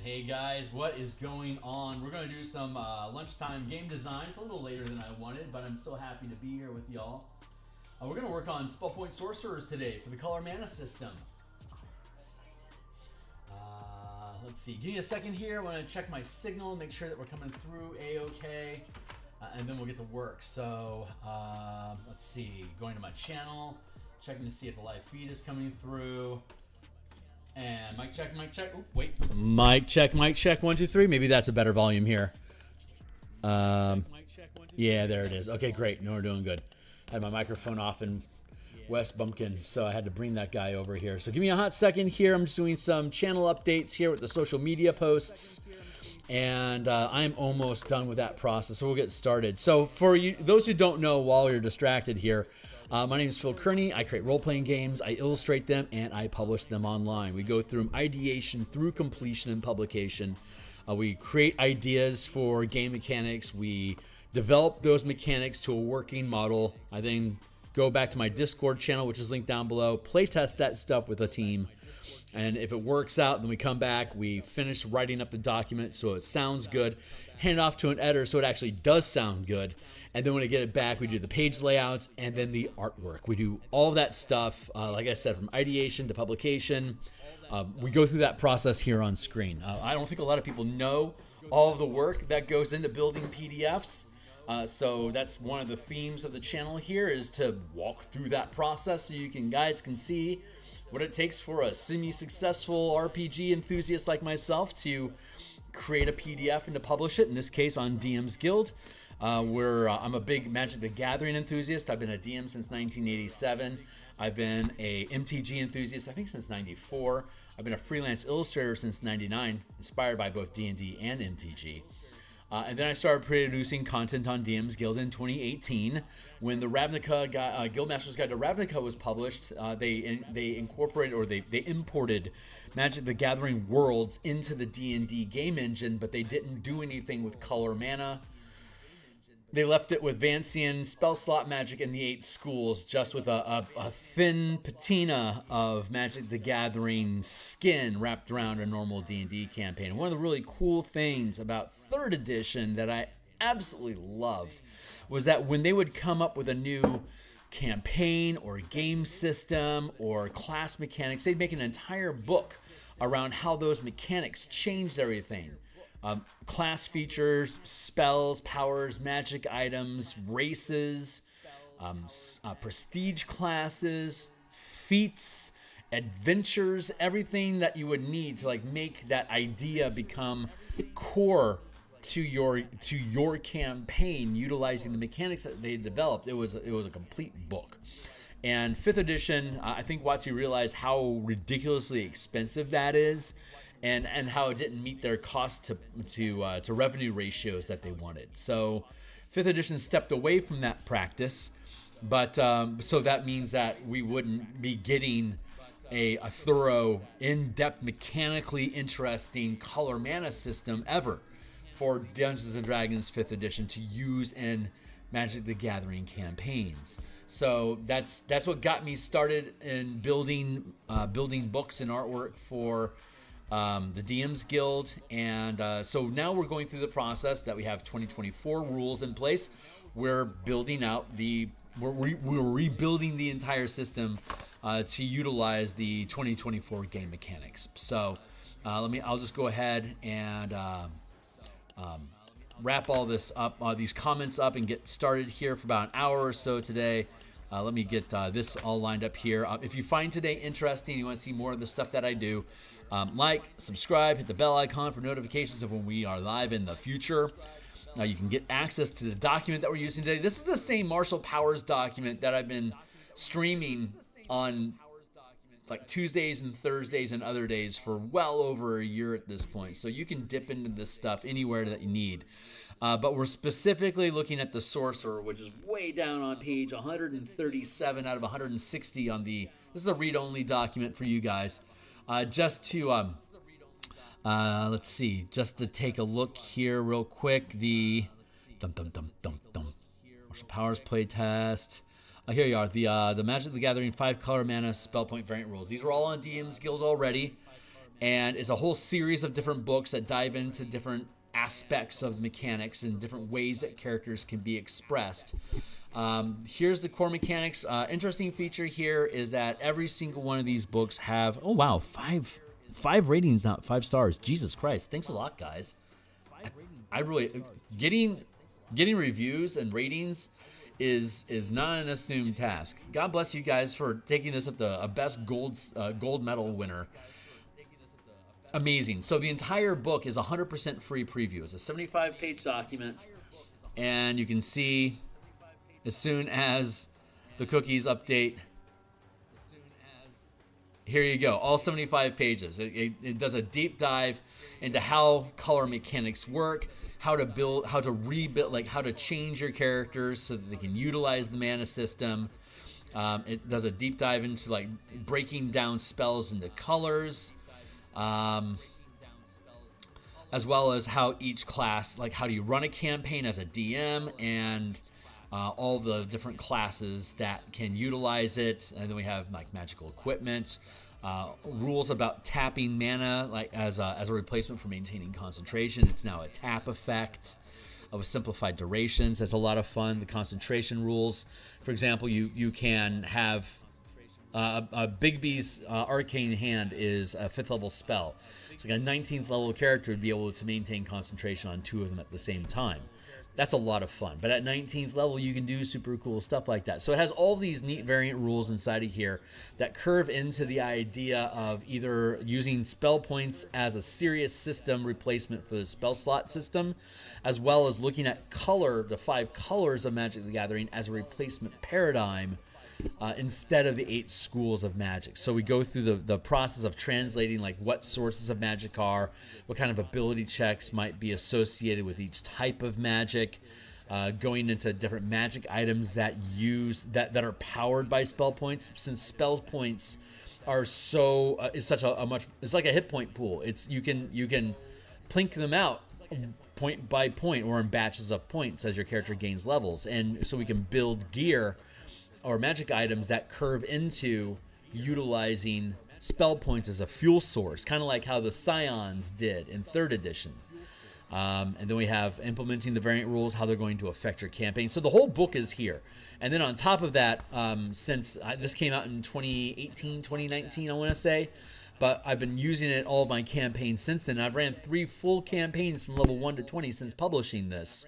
Hey guys, what is going on? We're going to do some lunchtime game design. It's a little later than I wanted, but I'm still happy to be here with y'all. We're going to work on Spell Point Sorcerers today for the color mana system. Let's see, give me a second here. I want to check my signal, make sure that we're coming through A-OK, and then we'll get to work. So let's see, going to my channel, checking to see if the live feed is coming through. And mic check, mic check. Oh, wait. Mic check, 1, 2, 3. Maybe that's a better volume here. Yeah, there it is. Okay, great. No, we're doing good. I had my microphone off in West Bumpkin, so I had to bring that guy over here. So give me a hot second here. I'm just doing some channel updates here with the social media posts. And I'm almost done with that process, so we'll get started. So for you, those who don't know, while you're distracted here, my name is Phil Kearney. I create role-playing games, I illustrate them, and I publish them online. We go through ideation through completion and publication. We create ideas for game mechanics. We develop those mechanics to a working model. I then go back to my Discord channel, which is linked down below, playtest that stuff with a team. And if it works out, then we come back, we finish writing up the document so it sounds good, hand it off to an editor so it actually does sound good. And then when I get it back, we do the page layouts and then the artwork. We do all that stuff, like I said, from ideation to publication. We go through that process here on screen. I don't think a lot of people know all of the work that goes into building PDFs. So that's one of the themes of the channel here, is to walk through that process so you guys can see what it takes for a semi-successful RPG enthusiast like myself to create a PDF and to publish it, in this case on DMsGuild, where I'm a big Magic the Gathering enthusiast. I've been a DM since 1987. I've been a MTG enthusiast, I think, since 94. I've been a freelance illustrator since 99, inspired by both D&D and MTG. And then I started producing content on DMsGuild in 2018 when the Ravnica Guildmaster's Guide to Ravnica was published. They incorporated, or they imported Magic the Gathering worlds into the D&D game engine, but they didn't do anything with color mana. They left it with Vancian spell slot magic in the 8 schools, just with a thin patina of Magic the Gathering skin wrapped around a normal D&D campaign. And one of the really cool things about 3rd edition that I absolutely loved was that when they would come up with a new campaign or game system or class mechanics, they'd make an entire book around how those mechanics changed everything. Class features, spells, powers, magic items, races, prestige classes, feats, adventures, everything that you would need to make that idea become core to your campaign, utilizing the mechanics that they developed. It was a complete book. And 5th edition, I think WotC realized how ridiculously expensive that is. And how it didn't meet their cost to revenue ratios that they wanted. So 5th edition stepped away from that practice, but so that means that we wouldn't be getting a thorough, in-depth, mechanically interesting color mana system ever for Dungeons & Dragons 5th edition to use in Magic the Gathering campaigns. So that's what got me started in building books and artwork for the DMsGuild, and so now we're going through the process that we have 2024 rules in place. We're building out we're rebuilding the entire system to utilize the 2024 game mechanics. So I'll just go ahead and wrap all this up, these comments up, and get started here for about an hour or so today. Let me get this all lined up here. If you find today interesting, you want to see more of the stuff that I do, like, subscribe, hit the bell icon for notifications of when we are live in the future. You can get access to the document that we're using today. This is the same Martial Powers document that I've been streaming on Tuesdays and Thursdays and other days for well over a year at this point. So you can dip into this stuff anywhere that you need. But we're specifically looking at the Sorcerer, which is way down on page 137 out of 160 on this is a read-only document for you guys. Just to, let's see, just to take a look here real quick, the Martial Powers playtest. Here you are, the Magic the Gathering 5 color mana spell point variant rules. These are all on DMsGuild already. And it's a whole series of different books that dive into different aspects of the mechanics and different ways that characters can be expressed. Here's the core mechanics. Interesting feature here is that every single one of these books have, oh wow, five ratings, not 5 stars. Jesus Christ. Thanks a lot, guys. I really, getting reviews and ratings is not an assumed task. God bless you guys for taking this up to a best gold medal winner. Amazing. So the entire book is 100% free preview. It's a 75-page document, and you can see as soon as the cookies update, here you go, all 75 pages. It does a deep dive into how color mechanics work, how to build, how to rebuild, like how to change your characters so that they can utilize the mana system. It does a deep dive into like breaking down spells into colors, as well as how each class, like how do you run a campaign as a DM, and all the different classes that can utilize it. And then we have like magical equipment, rules about tapping mana, like as a replacement for maintaining concentration. It's now a tap effect of simplified durations. That's a lot of fun. The concentration rules, for example, you can have a Big B's arcane hand is a 5th level spell. So like a 19th level character would be able to maintain concentration on 2 of them at the same time. That's a lot of fun. But at 19th level, you can do super cool stuff like that. So it has all these neat variant rules inside of here that curve into the idea of either using spell points as a serious system replacement for the spell slot system, as well as looking at color, the 5 colors of Magic the Gathering, as a replacement paradigm instead of the 8 schools of Magic. So we go through the process of translating like what sources of Magic are, what kind of ability checks might be associated with each type of Magic, going into different Magic items that that are powered by spell points, since spell points are so it's such it's like a hit point pool. It's you can plink them out point by point or in batches of points as your character gains levels, and so we can build gear or Magic items that curve into utilizing spell points as a fuel source, kind of like how the Scions did in 3rd edition. And then we have implementing the variant rules, how they're going to affect your campaign. So the whole book is here. And then on top of that, since this came out in 2018, 2019, I want to say, but I've been using it all of my campaigns since then. I've ran 3 full campaigns from level 1 to 20 since publishing this.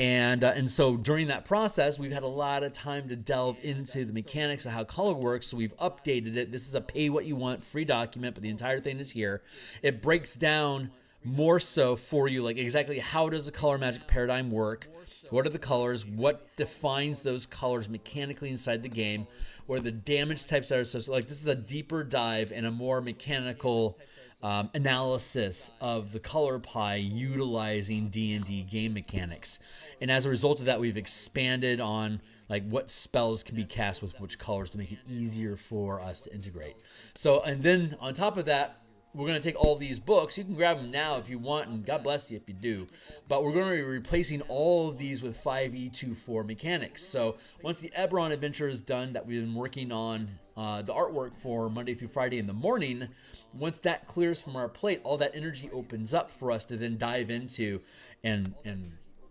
And so during that process, we've had a lot of time to delve into the mechanics of how color works. So we've updated it. This is a pay what you want free document, but the entire thing is here. It breaks down more so for you, like exactly how does the color Magic paradigm work? What are the colors? What defines those colors mechanically inside the game? What are the damage types that are associated? Like this is a deeper dive and a more mechanical analysis of the color pie utilizing D&D game mechanics. And as a result of that, we've expanded on like what spells can be cast with which colors to make it easier for us to integrate. So, and then on top of that, we're going to take all these books. You can grab them now if you want, and God bless you if you do. But we're going to be replacing all of these with 5e24 mechanics. So once the Eberron adventure is done, that we've been working on the artwork for Monday through Friday in the morning, once that clears from our plate, all that energy opens up for us to then dive into and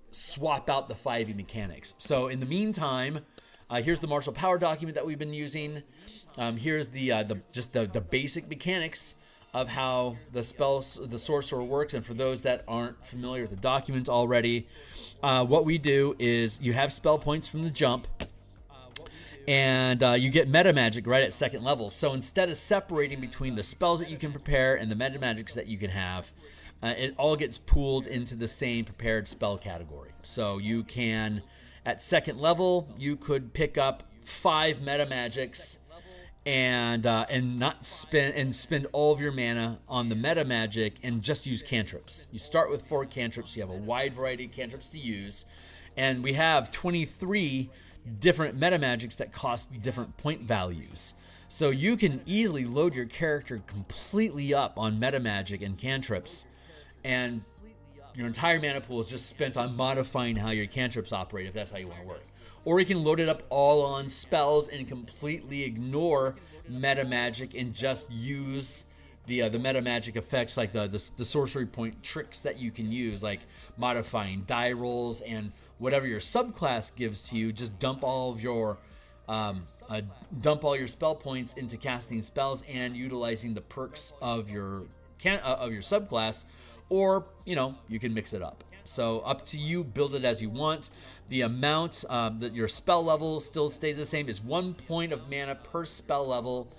swap out the 5e mechanics. So in the meantime, here's the martial power document that we've been using. Here's the basic mechanics of how the sorcerer works. And for those that aren't familiar with the document already, what we do is you have spell points from the jump, and you get meta magic right at 2nd level. So instead of separating between the spells that you can prepare and the meta magics that you can have, it all gets pooled into the same prepared spell category. So you can, at 2nd level, you could pick up 5 meta magics and not spend all of your mana on the meta magic and just use cantrips. You start with 4 cantrips. You have a wide variety of cantrips to use, and we have 23 different meta magics that cost different point values. So you can easily load your character completely up on meta magic and cantrips, and your entire mana pool is just spent on modifying how your cantrips operate if that's how you want to work. Or you can load it up all on spells and completely ignore meta magic and just use the meta magic effects, like the sorcery point tricks that you can use, like modifying die rolls and whatever your subclass gives to you. Just dump all of your spell points into casting spells and utilizing the perks of your subclass, or you can mix it up. So up to you, build it as you want. The amount that your spell level still stays the same is 1 point of mana per spell level.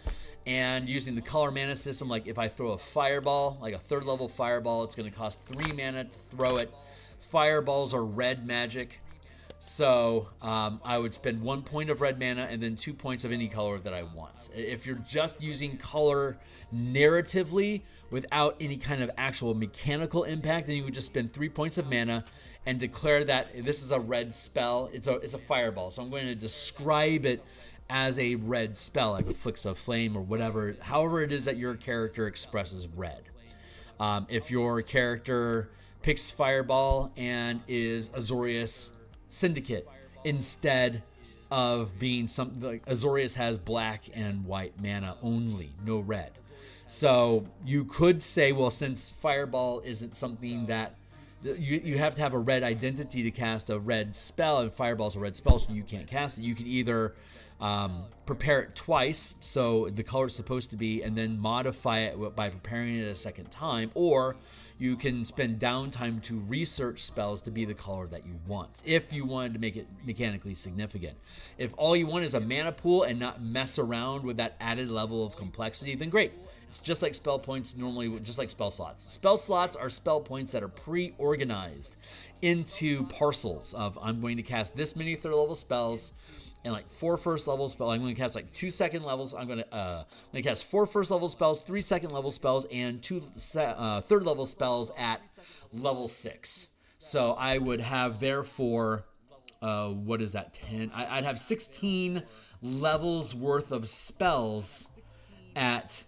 And using the color mana system, like if I throw a fireball, like a 3rd level fireball, it's going to cost 3 mana to throw it. Fireballs are red magic. So I would spend 1 point of red mana and then 2 points of any color that I want. If you're just using color narratively without any kind of actual mechanical impact, then you would just spend 3 points of mana and declare that this is a red spell. It's a fireball. So I'm going to describe it as a red spell, like with Flicks of Flame or whatever, however it is that your character expresses red. If your character picks Fireball and is Azorius Syndicate instead of being something like Azorius has black and white mana only, no red. So you could say, well, since Fireball isn't something that you have to have a red identity to cast a red spell, and Fireball's a red spell, so you can't cast it. You can either prepare it twice, so the color it's supposed to be, and then modify it by preparing it a second time, or you can spend downtime to research spells to be the color that you want, if you wanted to make it mechanically significant. If all you want is a mana pool and not mess around with that added level of complexity, then great. It's just like spell points, normally just like spell slots. Spell slots are spell points that are pre-organized into parcels of, I'm going to cast this many 3rd level spells and like 4 1st level spells. I'm going to cast like 2 2nd levels. I'm going to cast 4 1st level spells, 3 2nd level spells, and 2 3rd level spells at level 6. So I would have, therefore, what is that, 10? I'd have 16 levels worth of spells at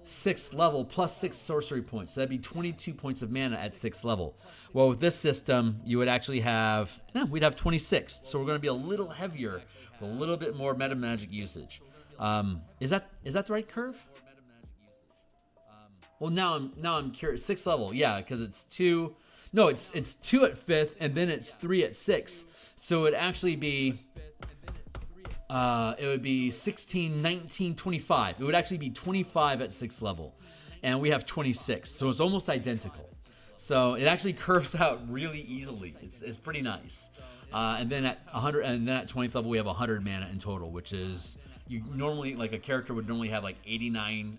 6th level plus 6 sorcery points. So that'd be 22 points of mana at 6th level. Well, with this system, you would actually have, we'd have 26. So we're going to be a little heavier with a little bit more meta magic usage. Is that the right curve? Well, now I'm curious. 6th level, yeah, because it's 2. No, it's 2 at 5th, and then it's 3 at 6th. So it'd actually be it would be 16, 19, 25. It would actually be 25 at 6th level. And we have 26. So it's almost identical. So it actually curves out really easily. It's pretty nice. And then at 100, and then at 20th level we have 100 mana in total, which is, you normally, like a character would normally have like 89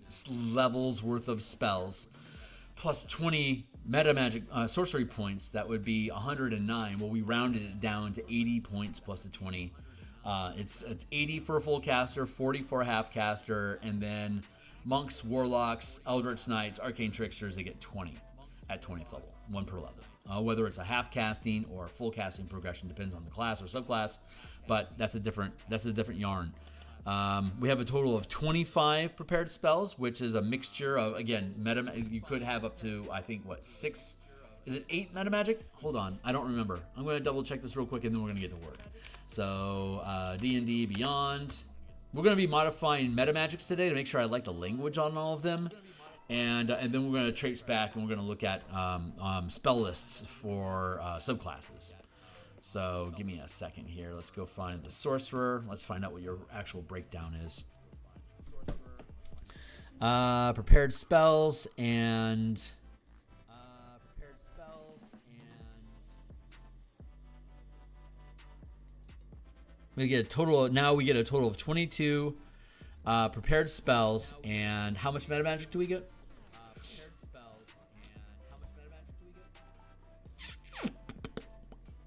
levels worth of spells plus 20 meta magic sorcery points. That would be 109. Well, we rounded it down to 80 points plus the 20. It's 80 for a full caster, 40 for a half caster, and then monks, warlocks, eldritch knights, arcane tricksters, they get 20 at 20th level, 1 per level. Whether it's a half casting or a full casting progression depends on the class or subclass, but that's a different yarn. We have a total of 25 prepared spells, which is a mixture of, again, meta. You could have up to, I think, 6? Is it 8 meta magic? Hold on, I don't remember. I'm going to double check this real quick, and then we're going to get to work. So D&D Beyond. We're going to be modifying meta magics today to make sure I like the language on all of them. And then we're going to trace back, and we're going to look at spell lists for subclasses. So give me a second here. Let's go find the Sorcerer. Let's find out what your actual breakdown is. Prepared spells and... we get a total of 22 prepared spells, and how much meta magic do we get?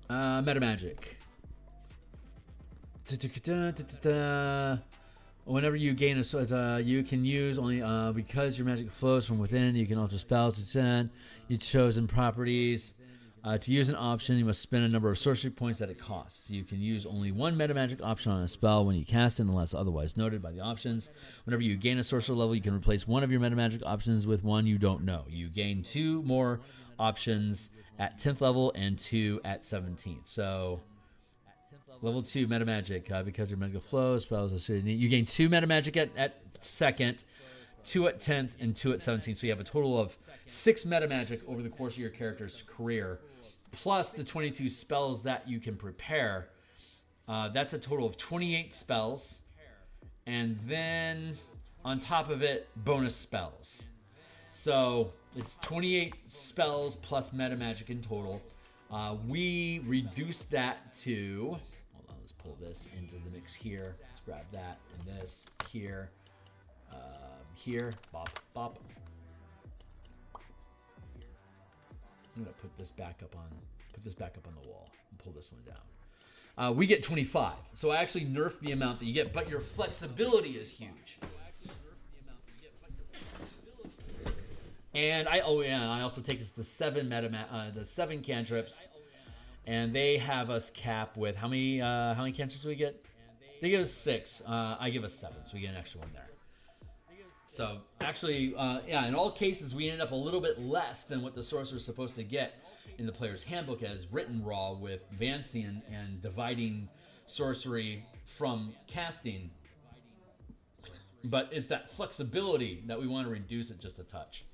Meta magic. Whenever you gain you can use only because your magic flows from within. You can alter spells to send your chosen properties. To use an option, you must spend a number of sorcery points that it costs. You can use only 1 meta magic option on a spell when you cast it, unless otherwise noted by the options. Whenever you gain a sorcerer level, you can replace 1 of your meta magic options with 1 you don't know. You gain 2 more options at 10th level and 2 at 17th. So, level 2 meta magic, because your magic flow spells. You gain 2 meta magic at 2nd, 2 at 10th, and 2 at 17th. So you have a total of 6 meta magic over the course of your character's career, plus the 22 spells that you can prepare. That's a total of 28 spells. And then on top of it, bonus spells. So it's 28 spells plus meta magic in total. We reduced that to, hold on, let's pull this into the mix here. Let's grab that and this here, here, bop, bop. I'm gonna put this back up on the wall and pull this one down. We get 25, so I actually nerfed the amount that you get, but your flexibility is huge. And I also take this to 7 the 7 cantrips, and they have us cap with how many cantrips do we get? They give us 6. I give us 7, so we get an extra one there. So actually, in all cases, we ended up a little bit less than what the sorcerer is supposed to get in the player's handbook as written raw, with Vancian and dividing sorcery from casting. But it's that flexibility that we want to reduce it just a touch.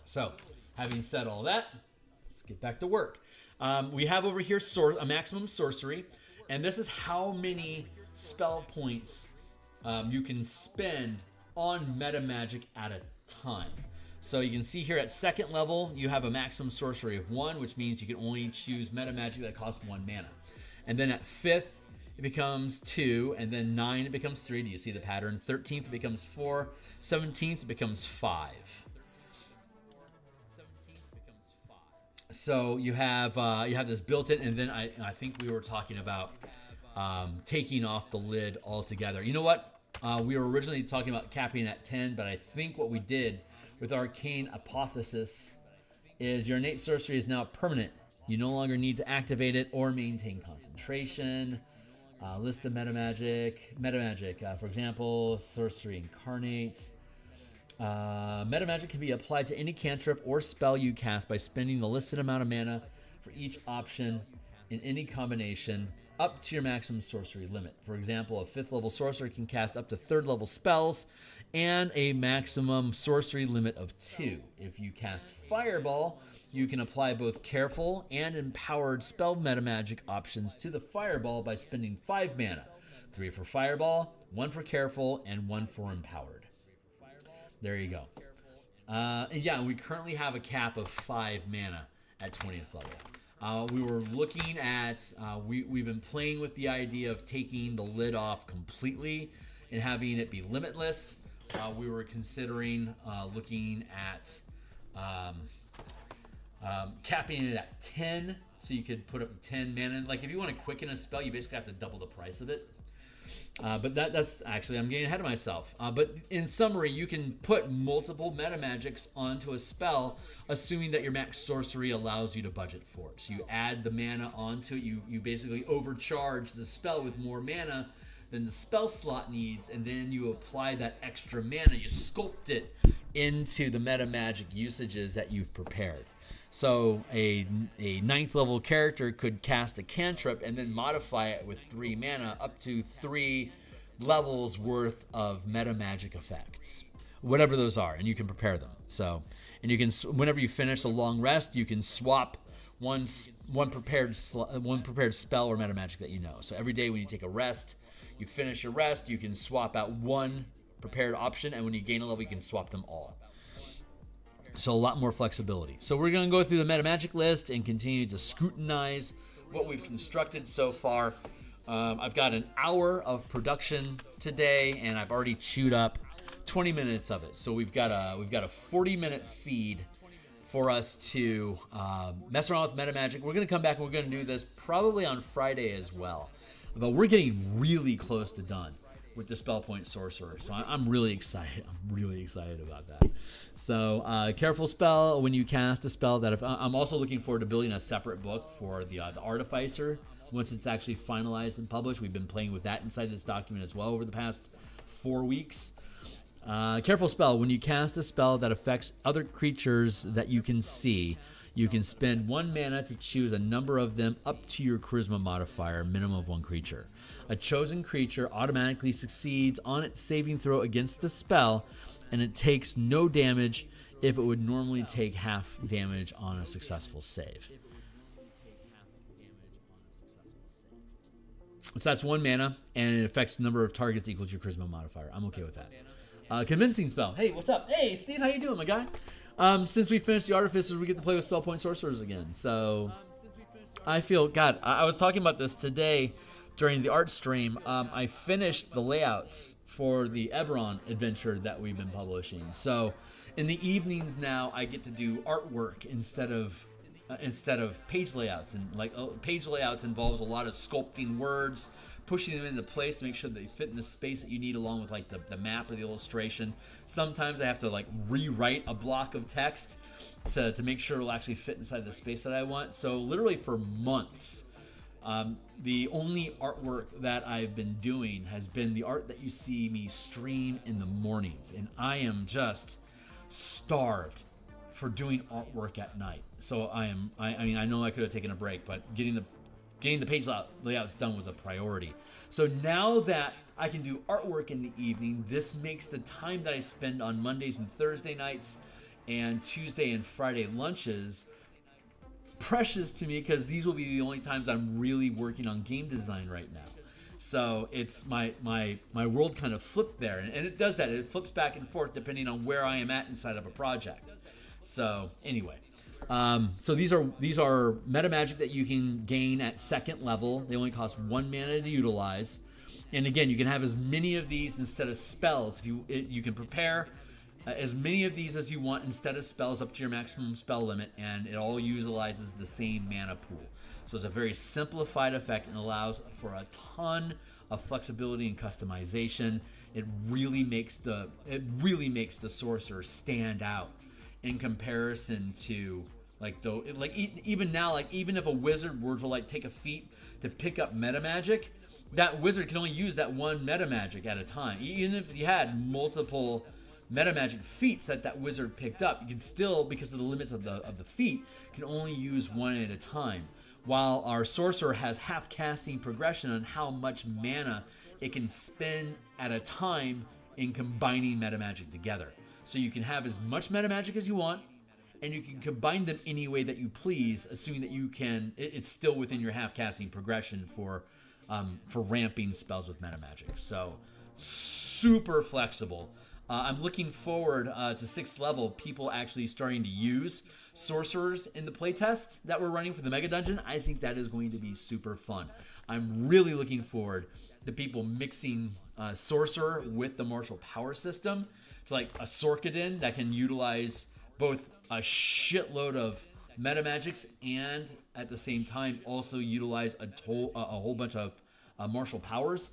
So, having said all that, let's get back to work. We have over here a maximum sorcery, and this is how many spell points you can spend on meta magic at a time. So you can see here at 2nd level, you have a maximum sorcery of 1, which means you can only choose meta magic that costs 1 mana. And then at 5th, it becomes 2, and then 9, it becomes 3. Do you see the pattern? 13th, it becomes 4. 17th, it becomes 5. So you have this built-in, and then I think we were talking about taking off the lid altogether. You know what? We were originally talking about capping at 10, but I think what we did with Arcane Apotheosis is your innate sorcery is now permanent. You no longer need to activate it or maintain concentration. List of meta magic. For example, Sorcery Incarnate. Meta magic can be applied to any cantrip or spell you cast by spending the listed amount of mana for each option in any combination up to your maximum sorcery limit. For example, a 5th level sorcerer can cast up to 3rd level spells and a maximum sorcery limit of 2. If you cast Fireball, you can apply both careful and empowered spell meta magic options to the Fireball by spending 5 mana. 3 for Fireball, 1 for careful, and 1 for empowered. There you go. We currently have a cap of 5 mana at 20th level. We were looking at, we've been playing with the idea of taking the lid off completely and having it be limitless. We were considering looking at capping it at 10, so you could put up to 10 mana. Like if you want to quicken a spell, you basically have to double the price of it. But that's actually, I'm getting ahead of myself. But in summary, you can put multiple meta magics onto a spell, assuming that your max sorcery allows you to budget for it. So you add the mana onto it. You basically overcharge the spell with more mana than the spell slot needs, and then you apply that extra mana. You sculpt it into the meta magic usages that you've prepared. So a 9th level character could cast a cantrip and then modify it with 3 mana up to 3 levels worth of meta magic effects, whatever those are, and you can prepare them. So, and you can, whenever you finish a long rest, you can swap one prepared spell or meta magic that you know. So every day when you take a rest, you finish your rest, you can swap out 1 prepared option, and when you gain a level, you can swap them all. So a lot more flexibility. So we're going to go through the meta magic list and continue to scrutinize what we've constructed so far. I've got an hour of production today, and I've already chewed up 20 minutes of it. So we've got a 40-minute feed for us to mess around with meta magic. We're going to come back and we're going to do this probably on Friday as well. But we're getting really close to done with the spell point sorcerer, so I'm really excited. I'm really excited about that. So careful spell when you cast a spell. That I'm also looking forward to building a separate book for the Artificer once it's actually finalized and published. We've been playing with that inside this document as well over the past 4 weeks. Careful spell when you cast a spell that affects other creatures that you can see. You can spend 1 mana to choose a number of them up to your charisma modifier, minimum of 1 creature. A chosen creature automatically succeeds on its saving throw against the spell and it takes no damage if it would normally take half damage on a successful save. So that's 1 mana, and it affects the number of targets equals your charisma modifier. I'm okay with that. Convincing spell. Hey, what's up? Hey, Steve, how you doing, my guy? Since we finished the Artificers, we get to play with Spell Point Sorcerers again. So I feel, God, I was talking about this today during the art stream. I finished the layouts for the Eberron adventure that we've been publishing. So in the evenings now, I get to do artwork instead of page layouts. And like page layouts involves a lot of sculpting words, pushing them into place to make sure that they fit in the space that you need, along with like the map or the illustration. Sometimes I have to like rewrite a block of text to make sure it'll actually fit inside the space that I want. So literally for months, the only artwork that I've been doing has been the art that you see me stream in the mornings, and I am just starved for doing artwork at night. So I mean, I know I could have taken a break, but getting the page layouts done was a priority. So now that I can do artwork in the evening, this makes the time that I spend on Mondays and Thursday nights and Tuesday and Friday lunches precious to me, because these will be the only times I'm really working on game design right now. So it's my world kind of flipped there, and it does that. It flips back and forth depending on where I am at inside of a project. So anyway, so these are meta magic that you can gain at 2nd level. They only cost 1 mana to utilize, and again, you can have as many of these instead of spells. If you can prepare as many of these as you want instead of spells up to your maximum spell limit, and it all utilizes the same mana pool. So it's a very simplified effect and allows for a ton of flexibility and customization. It really makes the sorcerer stand out in comparison to even now, like even if a wizard were to like take a feat to pick up meta magic, that wizard can only use that 1 meta magic at a time. Even if you had multiple meta magic feats that wizard picked up, you can still, because of the limits of the feat, can only use 1 at a time. While our sorcerer has half casting progression on how much mana it can spend at a time in combining meta magic together. So you can have as much meta magic as you want, and you can combine them any way that you please, assuming that you can. It's still within your half casting progression for ramping spells with meta magic. So super flexible. I'm looking forward to 6th level, people actually starting to use sorcerers in the playtest that we're running for the Mega Dungeon. I think that is going to be super fun. I'm really looking forward to people mixing sorcerer with the martial power system. It's like a Sorkadin that can utilize both a shitload of meta magics and at the same time also utilize a whole bunch of martial powers.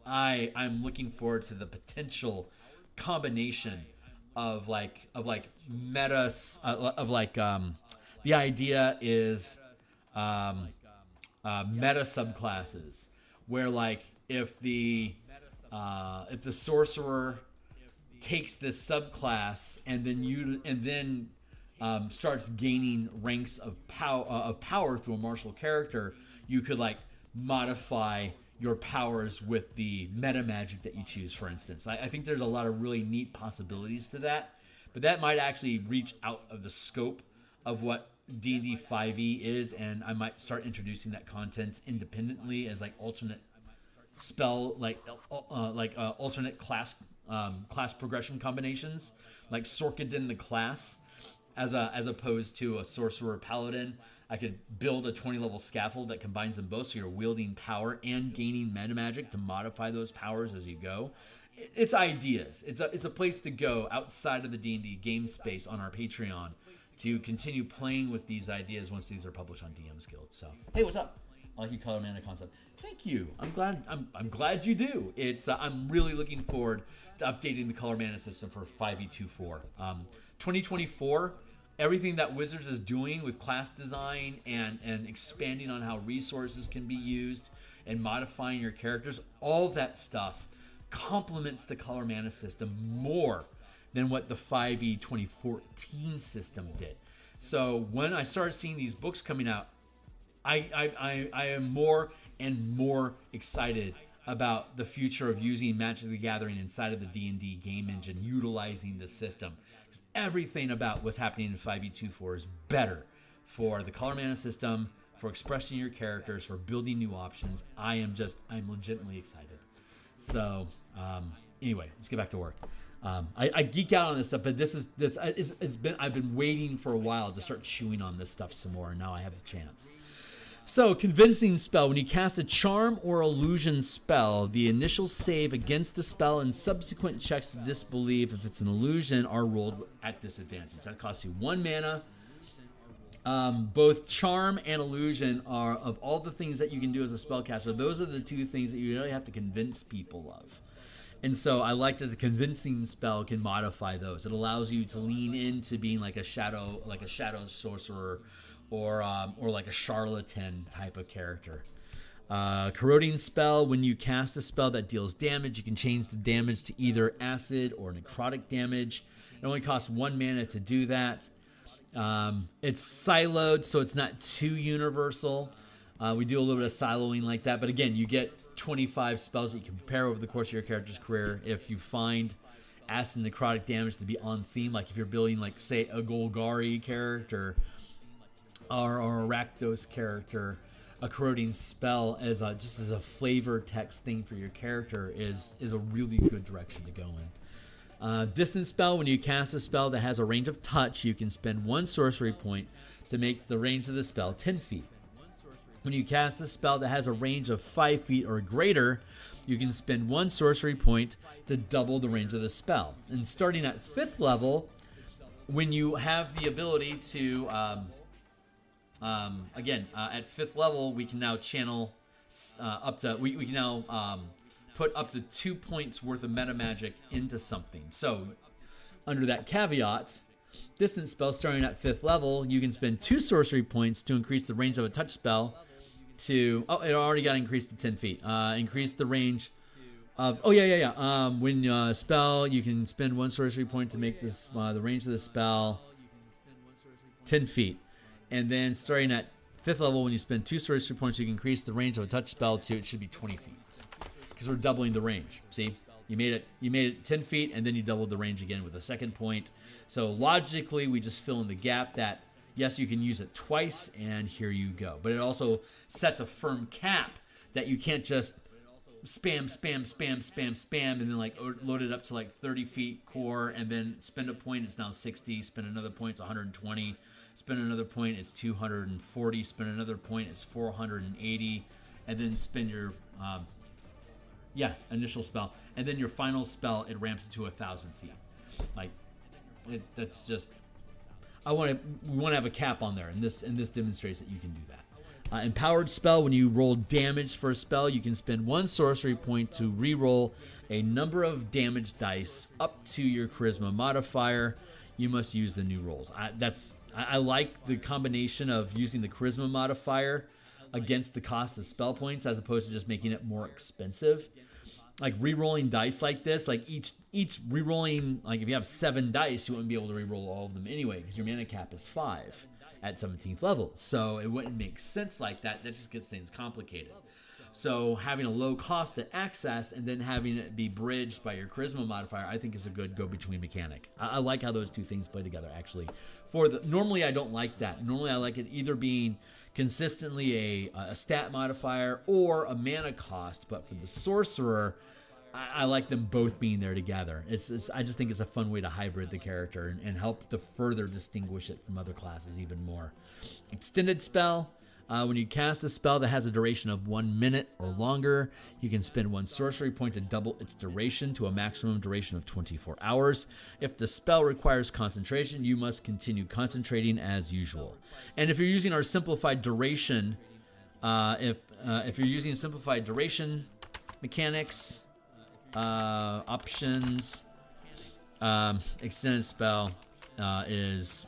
I'm looking forward to the potential combination of meta the idea is meta subclasses, where like if the sorcerer takes this subclass and then starts gaining ranks of power through a martial character, you could like modify your powers with the meta magic that you choose, for instance. I think there's a lot of really neat possibilities to that, but that might actually reach out of the scope of what D&D 5e is, and I might start introducing that content independently as like alternate spell, alternate class progression combinations, like Sorkadin the class, as opposed to a sorcerer paladin. I could build a 20 level scaffold that combines them both, so you're wielding power and gaining meta magic to modify those powers as you go. It's ideas. It's a place to go outside of the D&D game space on our Patreon to continue playing with these ideas once these are published on DMsGuild. So, hey, what's up? I like your color mana concept. Thank you. I'm glad you do. I'm really looking forward to updating the color mana system for 5e24. 2024. Everything that Wizards is doing with class design and expanding on how resources can be used and modifying your characters, all that stuff complements the color mana system more than what the 5e 2014 system did. So when I started seeing these books coming out, I am more and more excited about the future of using Magic the Gathering inside of the D&D game engine, utilizing the system. Because everything about what's happening in 5e24 is better for the color mana system, for expressing your characters, for building new options. I'm legitimately excited. So anyway, let's get back to work. I geek out on this stuff, but I've been waiting for a while to start chewing on this stuff some more, and now I have the chance. So, convincing spell. When you cast a charm or illusion spell, the initial save against the spell and subsequent checks to disbelieve if it's an illusion are rolled at disadvantage. That costs you 1 mana. Both charm and illusion are, of all the things that you can do as a spellcaster, those are the 2 things that you really have to convince people of. And so I like that the convincing spell can modify those. It allows you to lean into being like a shadow sorcerer, or like a charlatan type of character. Corroding spell. When you cast a spell that deals damage, you can change the damage to either acid or necrotic damage. It only costs 1 mana to do that. It's siloed, so it's not too universal. We do a little bit of siloing like that, but again, you get 25 spells that you can prepare over the course of your character's career. If you find acid and necrotic damage to be on theme, like if you're building, like, say, a Golgari character or a Rakdos character, a corroding spell as just as a flavor text thing for your character is a really good direction to go in. Distance spell. When you cast a spell that has a range of touch, you can spend 1 sorcery point to make the range of the spell 10 feet. When you cast a spell that has a range of 5 feet or greater, you can spend 1 sorcery point to double the range of the spell. And starting at 5th level, when you have the ability to at 5th level, we can now channel we can now put up to 2 points worth of meta magic into something. So under that caveat, distance spell starting at 5th level, you can spend 2 sorcery points to increase the range of a touch spell to, it already got increased to 10 feet. Increase the range of, when spell, you can spend 1 sorcery point to make this the range of the spell 10 feet. And then starting at 5th level, when you spend 2 sorcery points, you can increase the range of a touch spell to, it should be 20 feet. Because we're doubling the range. See? You made it 10 feet, and then you doubled the range again with a 2nd point. So logically, we just fill in the gap that, yes, you can use it twice, and here you go. But it also sets a firm cap that you can't just spam, and then like load it up to like 30 feet core, and then spend a point, it's now 60, spend another point, it's 120, spend another point, it's 240, spend another point, it's 480, and then spend your initial spell, and then your final spell, it ramps it to 1,000 feet. Like, that's just, we want to have a cap on there, and this demonstrates that you can do that. Empowered spell. When you roll damage for a spell, you can spend 1 sorcery point to re-roll a number of damage dice up to your charisma modifier. You must use the new rolls. I like the combination of using the charisma modifier against the cost of spell points, as opposed to just making it more expensive. Like re-rolling dice like this, like each re-rolling, like if you have 7 dice, you wouldn't be able to re-roll all of them anyway, because your mana cap is 5 at 17th level. So it wouldn't make sense like that. That just gets things complicated. So having a low cost to access and then having it be bridged by your charisma modifier, I think is a good go-between mechanic. I like how those 2 things play together, actually. Normally I don't like that. Normally I like it either being consistently a stat modifier or a mana cost, but for the sorcerer, I like them both being there together. I just think it's a fun way to hybrid the character and help to further distinguish it from other classes even more. Extended spell. When you cast a spell that has a duration of 1 minute or longer, you can spend 1 sorcery point to double its duration to a maximum duration of 24 hours. If the spell requires concentration, you must continue concentrating as usual. And if you're using our simplified duration, if you're using simplified duration mechanics, options, extended spell is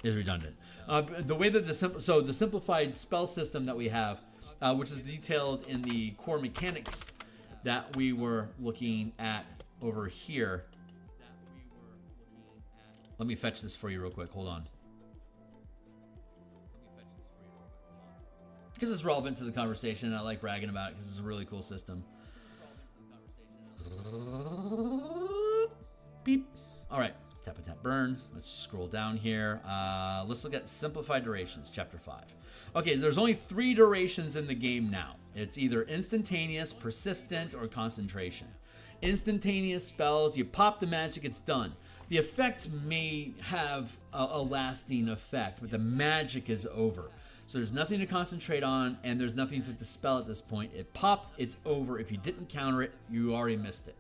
redundant. The way that the simplified spell system that we have, which is detailed in the core mechanics that we were looking at over here. Let me fetch this for you real quick. Hold on. because it's relevant to the conversation. And I like bragging about it because it's a really cool system. Beep. All right, tap a tap burn. Let's scroll down here. Let's look at simplified durations, chapter 5. Okay, there's only 3 durations in the game now. It's either instantaneous, persistent, or concentration. Instantaneous spells, you pop the magic, it's done. The effect may have a lasting effect, but the magic is over. So there's nothing to concentrate on, and there's nothing to dispel at this point. It popped, it's over. If you didn't counter it, you already missed it.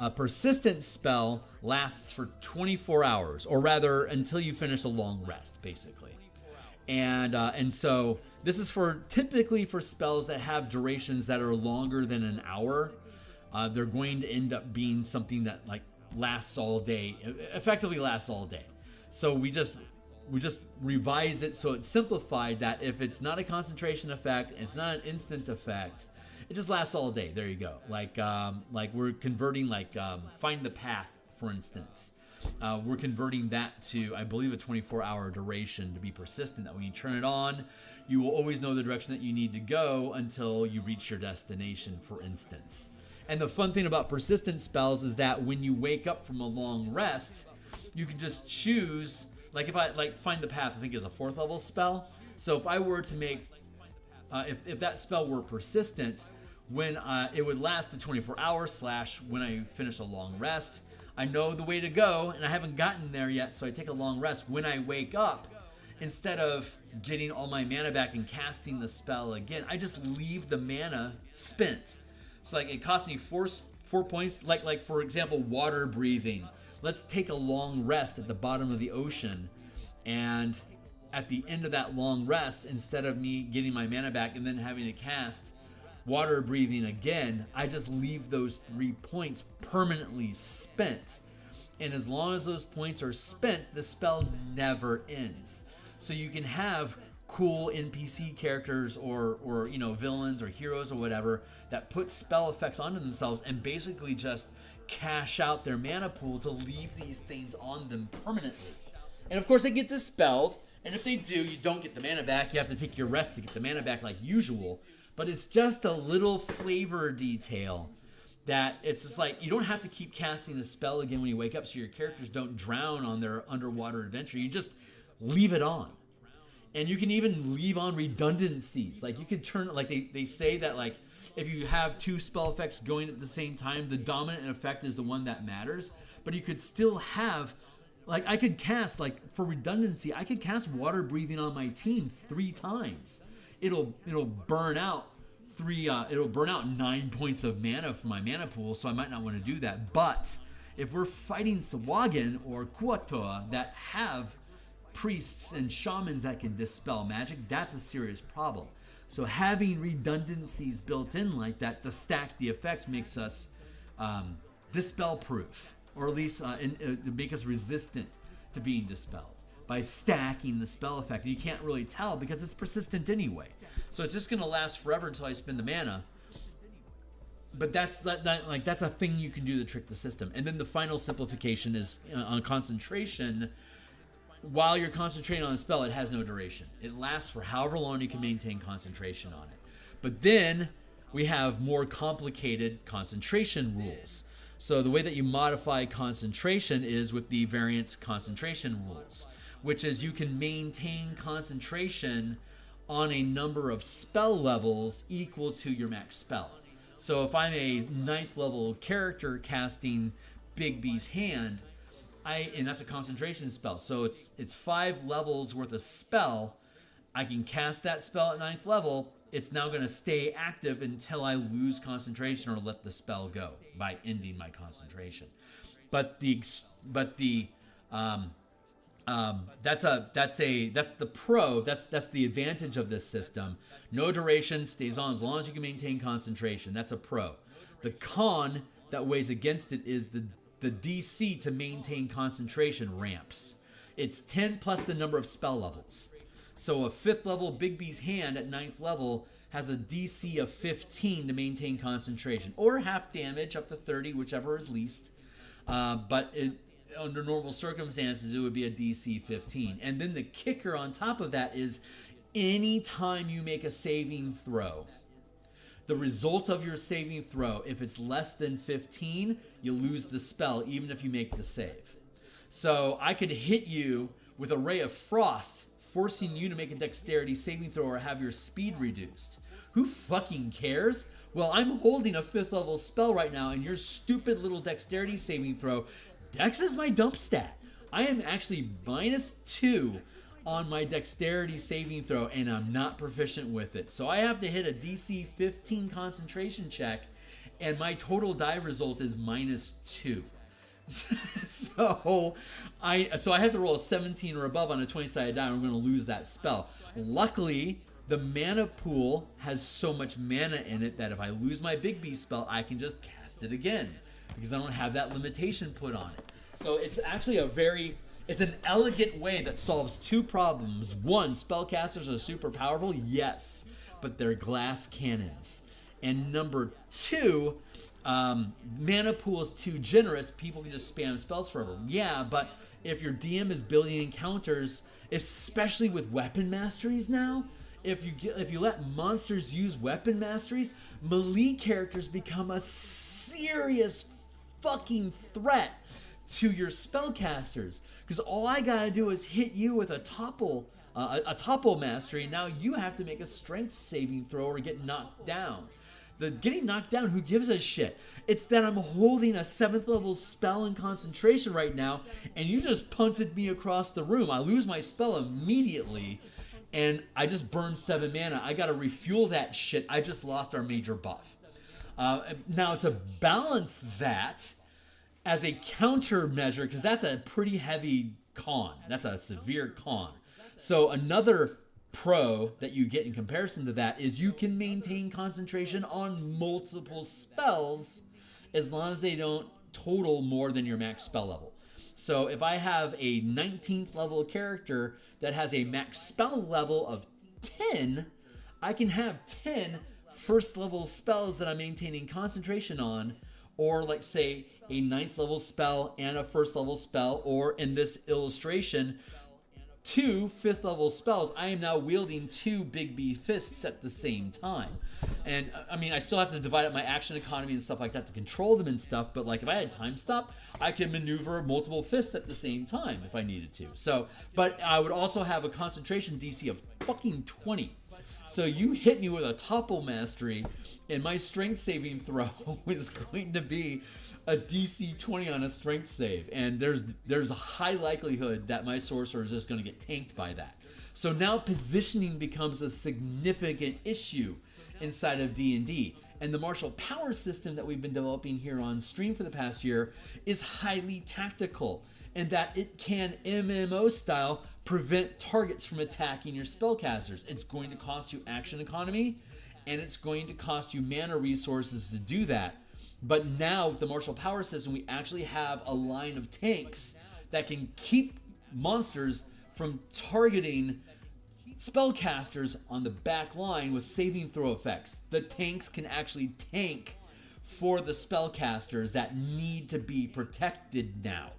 A persistent spell lasts for 24 hours, or rather until you finish a long rest, basically. And so this is typically for spells that have durations that are longer than an hour. They're going to end up being something that like lasts all day, effectively lasts all day. So we just revised it so it's simplified that if it's not a concentration effect, it's not an instant effect, it just lasts all day. There you go. Like we're converting Find the Path, for instance. We're converting that to, I believe, a 24-hour duration to be persistent, that when you turn it on, you will always know the direction that you need to go until you reach your destination, for instance. And the fun thing about persistent spells is that when you wake up from a long rest, you can just choose, like if I, Find the Path, I think is a 4th level spell. So if I were to make, if that spell were persistent, when it would last the 24 hours / when I finish a long rest, I know the way to go, and I haven't gotten there yet, so I take a long rest. When I wake up, instead of getting all my mana back and casting the spell again, I just leave the mana spent. So like it cost me four points, like for example, water breathing. Let's take a long rest at the bottom of the ocean, and at the end of that long rest, instead of me getting my mana back and then having to cast water breathing again, I just leave those 3 points permanently spent. And as long as those points are spent, the spell never ends. So you can have cool NPC characters or villains or heroes or whatever that put spell effects onto themselves and basically just cash out their mana pool to leave these things on them permanently. And of course they get dispelled, and if they do, you don't get the mana back. You have to take your rest to get the mana back like usual. But it's just a little flavor detail that it's just like you don't have to keep casting the spell again when you wake up so your characters don't drown on their underwater adventure. You just leave it on. And you can even leave on redundancies. Like you could turn, like they say that like if you have 2 spell effects going at the same time, the dominant effect is the one that matters. But you could still have, like I could cast, like for redundancy, I could cast water breathing on my team 3 times. It'll burn out 9 points of mana from my mana pool, so I might not want to do that. But if we're fighting Sawagan or Kuatoa that have priests and shamans that can dispel magic, that's a serious problem. So having redundancies built in like that to stack the effects makes us dispel proof, or at least to make us resistant to being dispelled by stacking the spell effect. You can't really tell because it's persistent anyway. So it's just going to last forever until I spend the mana. But that's a thing you can do to trick the system. And then the final simplification is on concentration. While you're concentrating on a spell, it has no duration. It lasts for however long you can maintain concentration on it. But then we have more complicated concentration rules. So the way that you modify concentration is with the variant concentration rules, which is you can maintain concentration on a number of spell levels equal to your max spell. So if I'm a 9th level character casting Big B's Hand, and that's a concentration spell, so it's 5 levels worth of spell. I can cast that spell at 9th level. It's now going to stay active until I lose concentration or let the spell go by ending my concentration. That's the pro. That's the advantage of this system. No duration, stays on as long as you can maintain concentration. That's a pro. The con that weighs against it is the DC to maintain concentration ramps. It's 10 plus the number of spell levels. So a 5th level Big B's Hand at 9th level has a DC of 15 to maintain concentration, or half damage up to 30, whichever is least. But under normal circumstances, it would be a DC 15. And then the kicker on top of that is anytime you make a saving throw, the result of your saving throw, if it's less than 15, you lose the spell, even if you make the save. So I could hit you with a Ray of Frost, forcing you to make a dexterity saving throw or have your speed reduced. Who fucking cares? Well, I'm holding a 5th level spell right now, and your stupid little dexterity saving throw, Dex is my dump stat. I am actually -2 on my dexterity saving throw, and I'm not proficient with it. So I have to hit a DC 15 concentration check, and my total die result is -2. So I have to roll a 17 or above on a 20-sided die, and I'm going to lose that spell. Luckily, the mana pool has so much mana in it that if I lose my Big B spell, I can just cast it again, because I don't have that limitation put on it. So it's actually it's an elegant way that solves 2 problems. 1, spellcasters are super powerful, yes, but they're glass cannons. And number 2, mana pool is too generous. People can just spam spells forever. Yeah, but if your DM is building encounters, especially with weapon masteries now, if you let monsters use weapon masteries, melee characters become a serious fucking threat to your spellcasters, because all I gotta do is hit you with a topple mastery. Now you have to make a strength saving throw or get knocked down. The getting knocked down, who gives a shit? It's that I'm holding a 7th level spell in concentration right now, and you just punted me across the room. I lose my spell immediately, and I just burned 7 mana. I gotta refuel that shit. I just lost our major buff. Now to balance that, as a countermeasure, because that's a pretty heavy con. That's a severe con. So another pro that you get in comparison to that is you can maintain concentration on multiple spells as long as they don't total more than your max spell level. So if I have a 19th level character that has a max spell level of 10, I can have 10 first level spells that I'm maintaining concentration on, or like say a 9th level spell and a 1st level spell, or in this illustration, 2 5th level spells. I am now wielding 2 Big B fists at the same time. And I mean, I still have to divide up my action economy and stuff like that to control them and stuff, but like if I had time stop, I could maneuver multiple fists at the same time if I needed to. So, but I would also have a concentration DC of fucking 20. So you hit me with a topple mastery, and my strength saving throw is going to be a DC 20 on a strength save, and there's a high likelihood that my sorcerer is just going to get tanked by that. So now positioning becomes a significant issue inside of D&D, and the martial power system that we've been developing here on stream for the past year is highly tactical, and that it can, MMO style, prevent targets from attacking your spellcasters. It's going to cost you action economy, and it's going to cost you mana resources to do that. But now with the martial power system, we actually have a line of tanks that can keep monsters from targeting spellcasters on the back line with saving throw effects. The tanks can actually tank for the spellcasters that need to be protected now.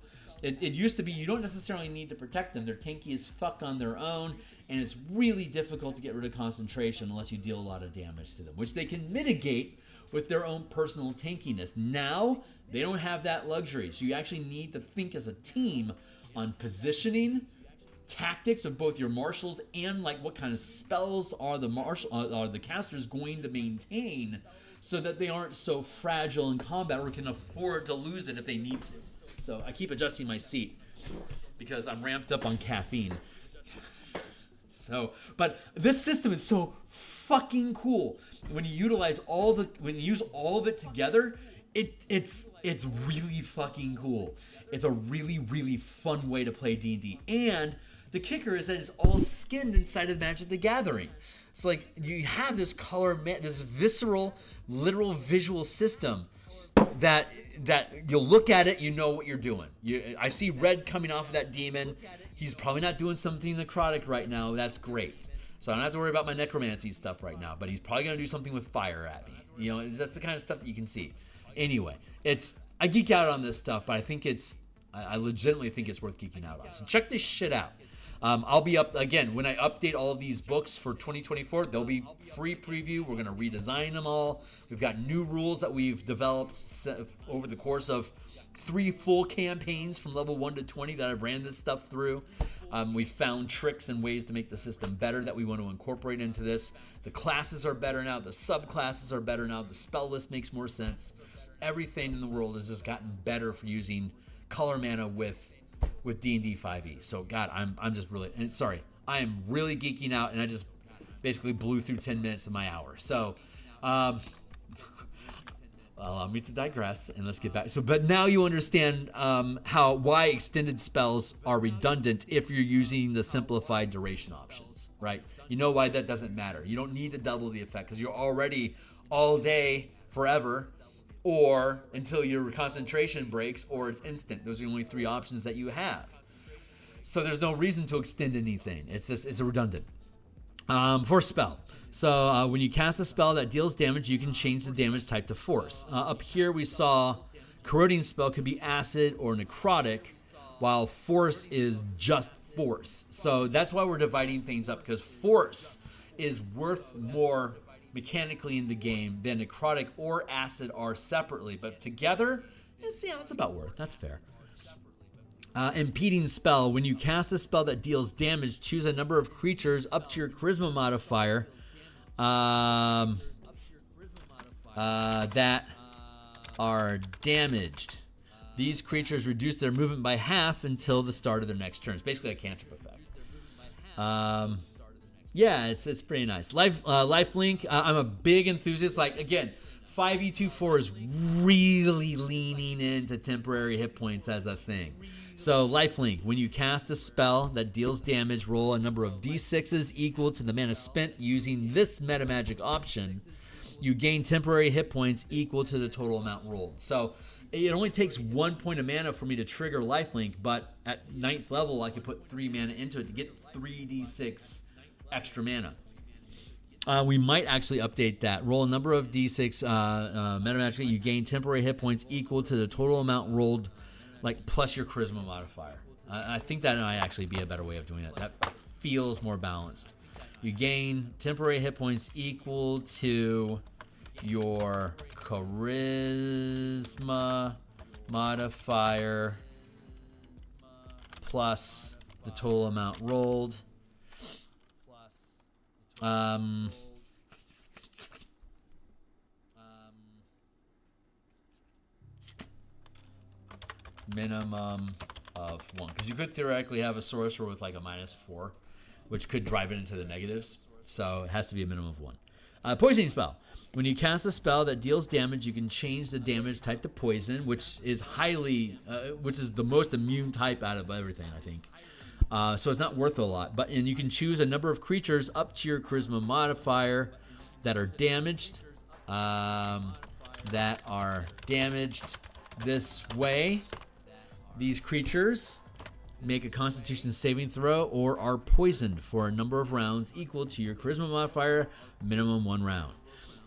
It used to be you don't necessarily need to protect them. They're tanky as fuck on their own, and it's really difficult to get rid of concentration unless you deal a lot of damage to them, which they can mitigate with their own personal tankiness. Now, they don't have that luxury, so you actually need to think as a team on positioning, tactics of both your marshals, and like what kind of spells are the casters going to maintain so that they aren't so fragile in combat or can afford to lose it if they need to. So I keep adjusting my seat because I'm ramped up on caffeine. So, but this system is so fucking cool. When you utilize when you use all of it together, it's really fucking cool. It's a really, really fun way to play D&D. And the kicker is that it's all skinned inside of Magic the Gathering. It's like you have this this visceral, literal visual system that you'll look at it, you know what you're doing. I see red coming off of that demon. He's probably not doing something necrotic right now. That's great. So I don't have to worry about my necromancy stuff right now, but he's probably going to do something with fire at me. You know, that's the kind of stuff that you can see. Anyway, I geek out on this stuff, but I legitimately think it's worth geeking out on. So check this shit out. I'll be up again when I update all of these books for 2024. They'll be free preview. We're going to redesign them all. We've got new rules that we've developed over the course of 3 full campaigns from level 1 to 20 that I've ran this stuff through. We've found tricks and ways to make the system better that we want to incorporate into this. The classes are better now. The subclasses are better now. The spell list makes more sense. Everything in the world has just gotten better for using color mana with D&D 5e. So God, I'm just really, and sorry, I am really geeking out, and I just basically blew through 10 minutes of my hour. So allow me to digress, and let's get back. So, but now you understand why extended spells are redundant if you're using the simplified duration options, right? You know why that doesn't matter. You don't need to double the effect because you're already all day forever, or until your concentration breaks, or it's instant. Those are the only 3 options that you have. So there's no reason to extend anything. It's a redundant. For spell. So when you cast a spell that deals damage, you can change the damage type to force. Up here we saw corroding spell could be acid or necrotic, while force is just force. So that's why we're dividing things up, because force is worth more mechanically in the game than necrotic or acid are separately. But together, it's about worth. That's fair. Impeding spell. When you cast a spell that deals damage, choose a number of creatures up to your charisma modifier that are damaged. These creatures reduce their movement by half until the start of their next turn. It's basically a cantrip effect. Yeah, it's pretty nice. Lifelink. I'm a big enthusiast. Like, again, 5e24 is really leaning into temporary hit points as a thing. So lifelink, when you cast a spell that deals damage, roll a number of d6s equal to the mana spent using this meta magic option. You gain temporary hit points equal to the total amount rolled. So it only takes 1 point of mana for me to trigger lifelink, but at 9th level I could put 3 mana into it to get 3d6 extra mana. We might actually update that. Roll a number of d6 meta magic. You gain temporary hit points equal to the total amount rolled, like plus your charisma modifier. I think that might actually be a better way of doing it. That feels more balanced. You gain temporary hit points equal to your charisma modifier plus the total amount rolled. Minimum of 1, because you could theoretically have a sorcerer with like a -4, which could drive it into the negatives. So it has to be a minimum of 1. Poisoning spell. When you cast a spell that deals damage, you can change the damage type to poison, which is which is the most immune type out of everything, I think. So it's not worth a lot. And you can choose a number of creatures up to your charisma modifier that are damaged. This way. These creatures make a Constitution saving throw or are poisoned for a number of rounds equal to your charisma modifier, minimum 1 round.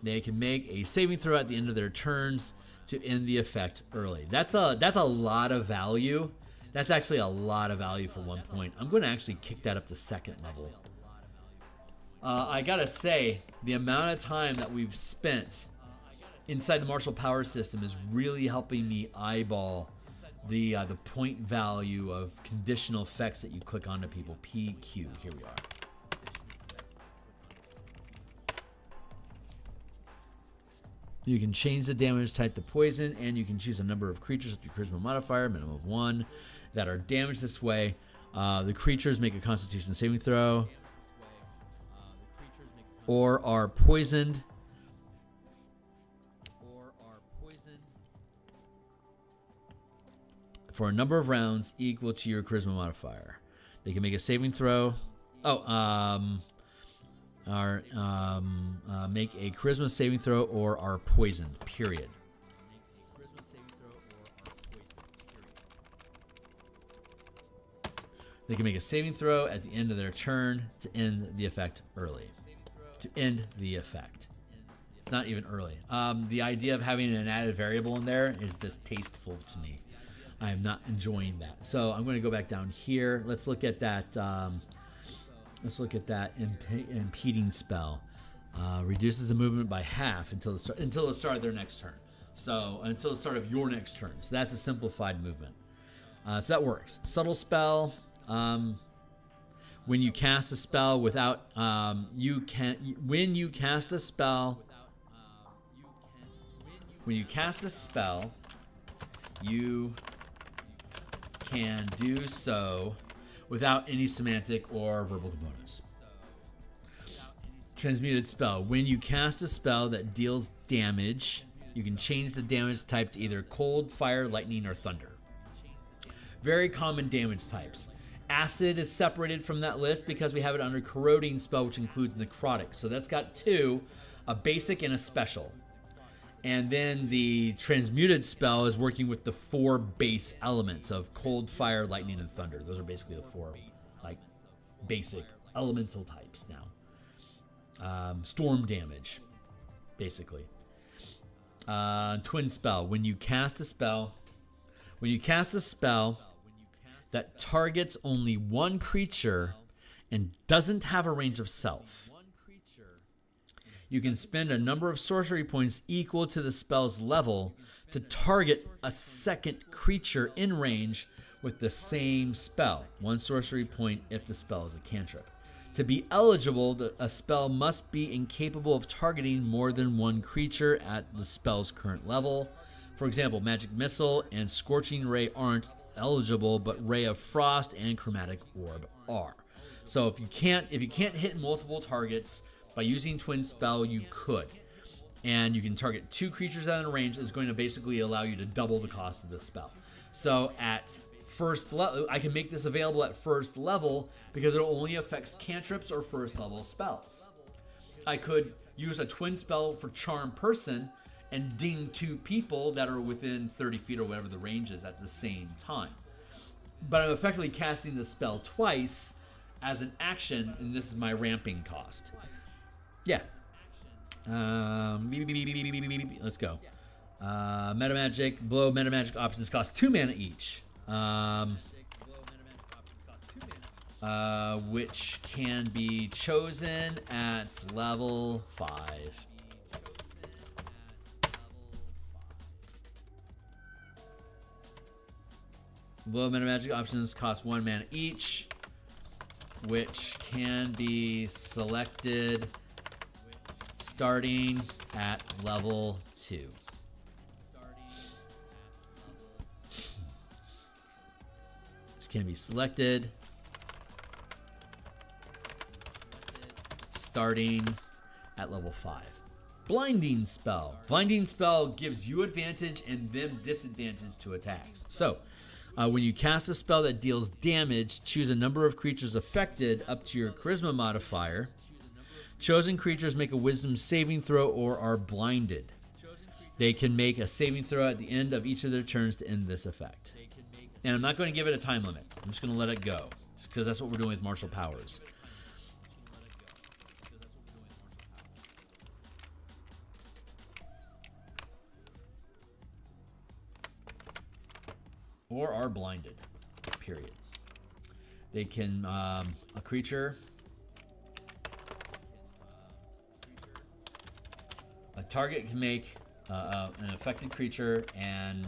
They can make a saving throw at the end of their turns to end the effect early. That's a lot of value. That's actually a lot of value for 1 point. I'm going to actually kick that up to 2nd level. I gotta say, the amount of time that we've spent inside the martial power system is really helping me eyeball the point value of conditional effects that you click onto people. PQ. Here we are. You can change the damage type to poison, and you can choose a number of creatures with your charisma modifier, minimum of 1, that are damaged this way. The creatures make a Constitution saving throw or are poisoned. For a number of rounds equal to your charisma modifier. They can make a saving throw. Make a charisma saving throw or are poisoned, period. They can make a saving throw at the end of their turn to end the effect early. To end the effect. It's not even early. The idea of having an added variable in there is distasteful to me. I am not enjoying that. So I'm going to go back down here. Let's look at that. Let's look at that impeding spell. Reduces the movement by half until the start of their next turn. So until the start of your next turn. So that's a simplified movement. So that works. Subtle spell. When you cast a spell without when you cast a spell, you can do so without any semantic or verbal components. Transmuted spell. When you cast a spell that deals damage, you can change the damage type to either cold, fire, lightning, or thunder. Very common damage types. Acid is separated from that list because we have it under corroding spell, which includes necrotic. So that's got two, a basic and a special. And then the transmuted spell is working with the 4 base elements of cold, fire, lightning, and thunder. Those are basically the 4 like basic elemental types now. Storm damage, basically. Twin spell. When you cast a spell that targets only one creature and doesn't have a range of self, you can spend a number of sorcery points equal to the spell's level to target a second creature in range with the same spell. 1 sorcery point if the spell is a cantrip. To be eligible, a spell must be incapable of targeting more than one creature at the spell's current level. For example, Magic Missile and Scorching Ray aren't eligible, but Ray of Frost and Chromatic Orb are. So if you can't hit multiple targets by using Twin Spell, you could. And you can target 2 creatures out in range. Is going to basically allow you to double the cost of the spell. So at first level, I can make this available at first level because it only affects cantrips or first level spells. I could use a Twin Spell for Charm Person and ding 2 people that are within 30 feet or whatever the range is at the same time. But I'm effectively casting the spell twice as an action, and this is my ramping cost. Yeah. Let's go. Meta Magic. Below Meta Magic options cost 2 mana each. Which can be chosen at level 5. Below Meta Magic options cost 1 mana each, which can be selected starting at level 2. Which can be selected starting at level 5. Blinding spell. Blinding spell gives you advantage and them disadvantage to attacks. So, when you cast a spell that deals damage, choose a number of creatures affected up to your charisma modifier. Chosen creatures make a wisdom saving throw or are blinded. They can make a saving throw at the end of each of their turns to end this effect. And I'm not going to give it a time limit. I'm just going to let it go because that's what we're doing with martial powers. Or are blinded, period. They can, a creature, a target can make an affected creature, and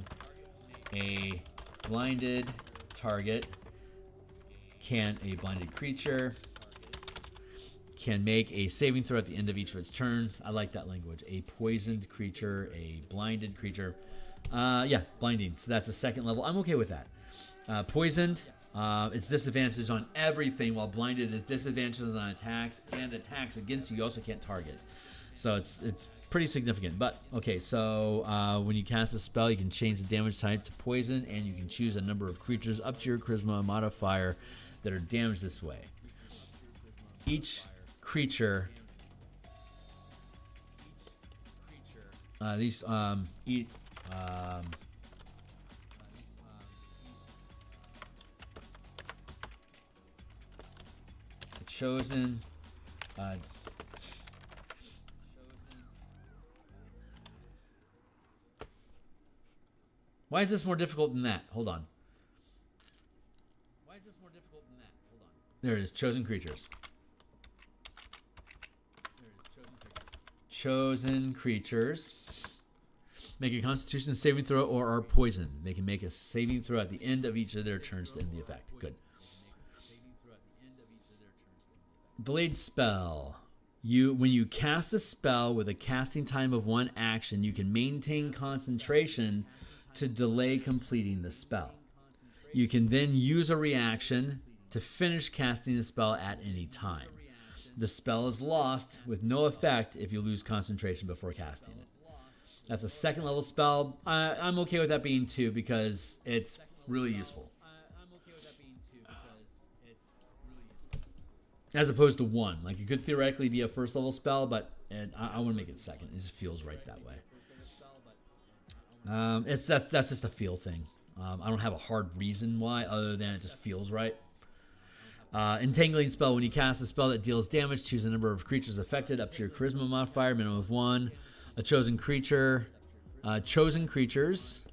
a blinded target a blinded creature can make a saving throw at the end of each of its turns. I like that language. A poisoned creature, a blinded creature. Yeah, blinding. So that's a second level. I'm okay with that. Poisoned, it's disadvantages on everything, while blinded is disadvantages on attacks, and attacks against you also can't target. So it's pretty significant. But okay, so when you cast a spell, you can change the damage type to poison, and you can choose a number of creatures up to your charisma modifier that are damaged this way. Each creature, chosen Why is this more difficult than that? Hold on. Why is this more difficult than that? Hold on. There it is. Chosen creatures. There it is. Chosen creatures. Make a Constitution saving throw or are poisoned. They can make a saving throw at the end of each of their turns to end the effect. Good. Delayed spell. When you cast a spell with a casting time of 1 action, you can maintain concentration to delay completing the spell. You can then use a reaction to finish casting the spell at any time. The spell is lost with no effect if you lose concentration before casting it. That's a 2nd level spell. I'm okay with that being 2 because it's really useful. As opposed to 1. Like, it could theoretically be a 1st level spell, but I want to make it 2nd. It just feels right that way. That's just a feel thing. I don't have a hard reason why, other than it just feels right. Entangling spell. When you cast a spell that deals damage, choose a number of creatures affected up to your charisma modifier, minimum of 1. A chosen creature. Chosen creatures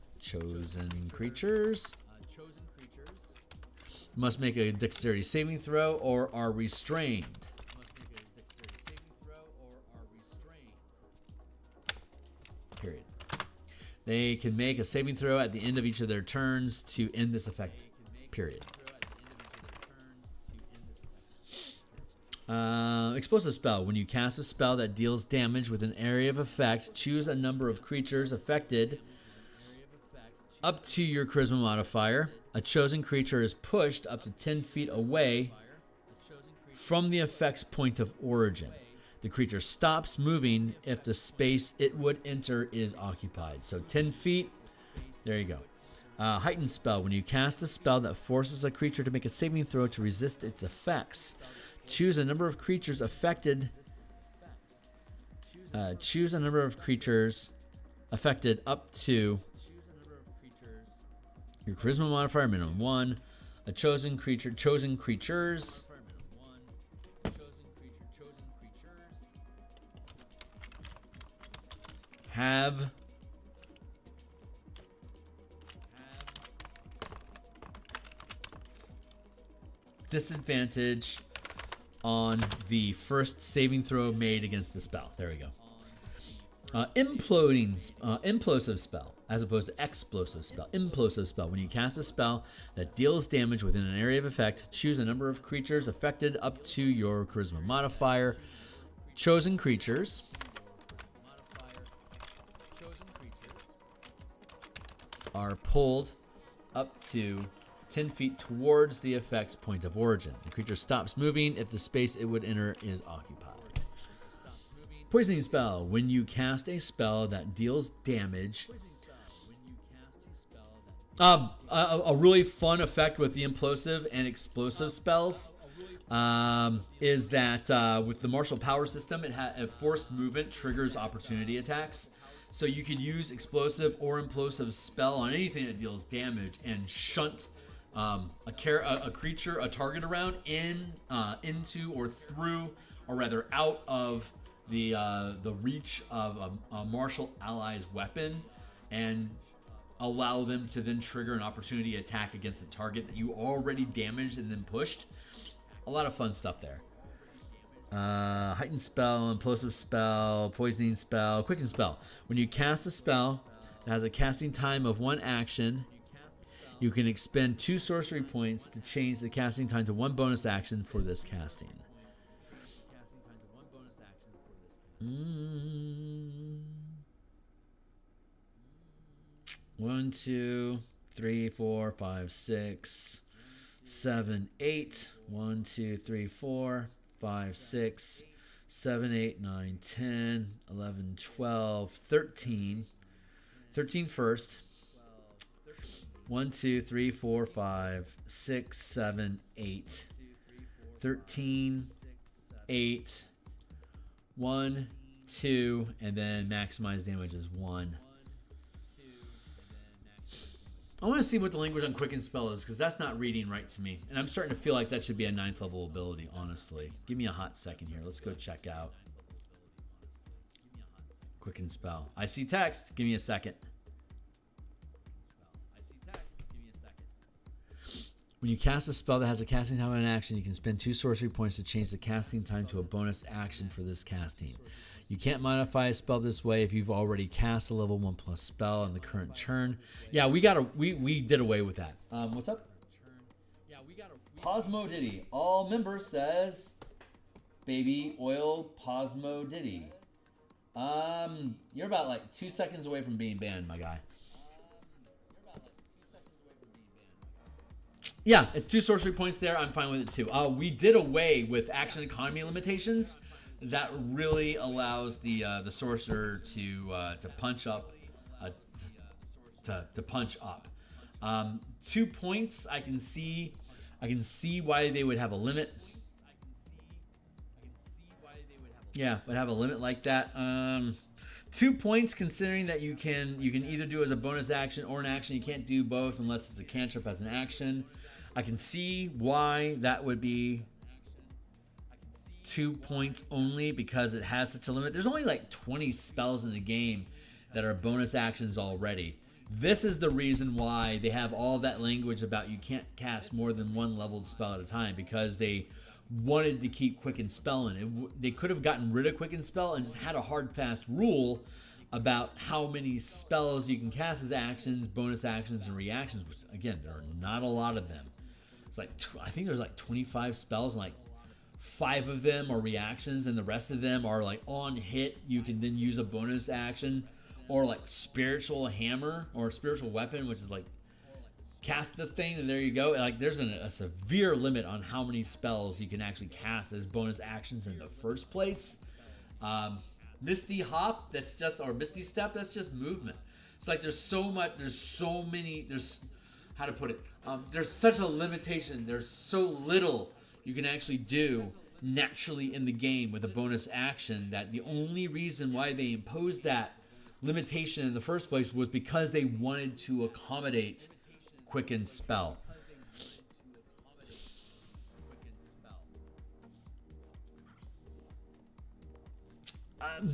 must make a dexterity saving throw or are restrained. Period. They can make a saving throw at the end of each of their turns to end this effect. Period. Explosive spell. When you cast a spell that deals damage with an area of effect, choose a number of creatures affected up to your charisma modifier. A chosen creature is pushed up to 10 feet away from the effect's point of origin. The creature stops moving if the space it would enter is occupied. So 10 feet. There you go. Heightened spell. When you cast a spell that forces a creature to make a saving throw to resist its effects, choose a number of creatures affected. Choose a number of creatures affected up to your charisma modifier, minimum 1. A chosen creature. Chosen creatures. Have disadvantage on the first saving throw made against the spell. There we go. Implosive spell, as opposed to explosive spell. Implosive spell. When you cast a spell that deals damage within an area of effect, choose a number of creatures affected up to your charisma modifier. Chosen creatures are pulled up to 10 feet towards the effect's point of origin. The creature stops moving if the space it would enter is occupied. Poisoning spell. When you cast a spell that deals damage. A really fun effect with the implosive and explosive spells is that with the martial power system, a forced movement triggers opportunity attacks. So you could use explosive or implosive spell on anything that deals damage and shunt a creature, a target around into or through, or rather out of the reach of a martial ally's weapon, and allow them to then trigger an opportunity attack against the target that you already damaged and then pushed. A lot of fun stuff there. Heightened spell, implosive spell, poisoning spell, quicken spell. When you cast a spell that has a casting time of 1 action, you can expend 2 sorcery points to change the casting time to 1 bonus action for this casting. 1, 2, 3, 4, 5, 6, 7, 8. 1, 2, 3, 4, 5, 6, 7, 8, 9, 10, 11, 12, 13. 13 first. 1, 2, 3, 4, 5, 6, 7, 8. 13, 8. 1, 2, and then maximize damage is 1. I want to see what the language on Quicken Spell is, because that's not reading right to me. And I'm starting to feel like that should be a 9th level ability, honestly. Give me a hot second here. Let's go check out Quicken Spell. I see text. Give me a second. When you cast a spell that has a casting time of an action, you can spend 2 sorcery points to change the casting time to a bonus action for this casting. You can't modify a spell this way if you've already cast a level 1+ spell on the current turn. Yeah, we did away with that. What's up? Posmo Diddy. All members says Baby Oil Posmo Diddy. You're about like 2 seconds away from being banned, my guy. Yeah, it's 2 sorcery points there. I'm fine with it too. We did away with action economy limitations. That really allows the sorcerer to punch up, to punch up. 2 points. I can see why they would have a limit. Yeah, would have a limit like that. 2 points, considering that you can either do it as a bonus action or an action. You can't do both unless it's a cantrip as an action. I can see why that would be 2 points only, because it has such a limit. There's only like 20 spells in the game that are bonus actions already. This is the reason why they have all that language about you can't cast more than 1 leveled spell at a time, because they wanted to keep Quicken Spell in. They could have gotten rid of Quicken Spell and just had a hard, fast rule about how many spells you can cast as actions, bonus actions, and reactions, which, again, there are not a lot of them. It's like, I think there's like 25 spells, and like 5 of them are reactions, and the rest of them are like on hit. You can then use a bonus action, or like Spiritual Hammer or Spiritual Weapon, which is like cast the thing, and there you go. Like, there's a severe limit on how many spells you can actually cast as bonus actions in the first place. Misty Hop, that's just, or Misty Step, that's just movement. It's like there's how to put it? There's such a limitation. There's so little you can actually do naturally in the game with a bonus action, that the only reason why they imposed that limitation in the first place was because they wanted to accommodate Quicken Spell.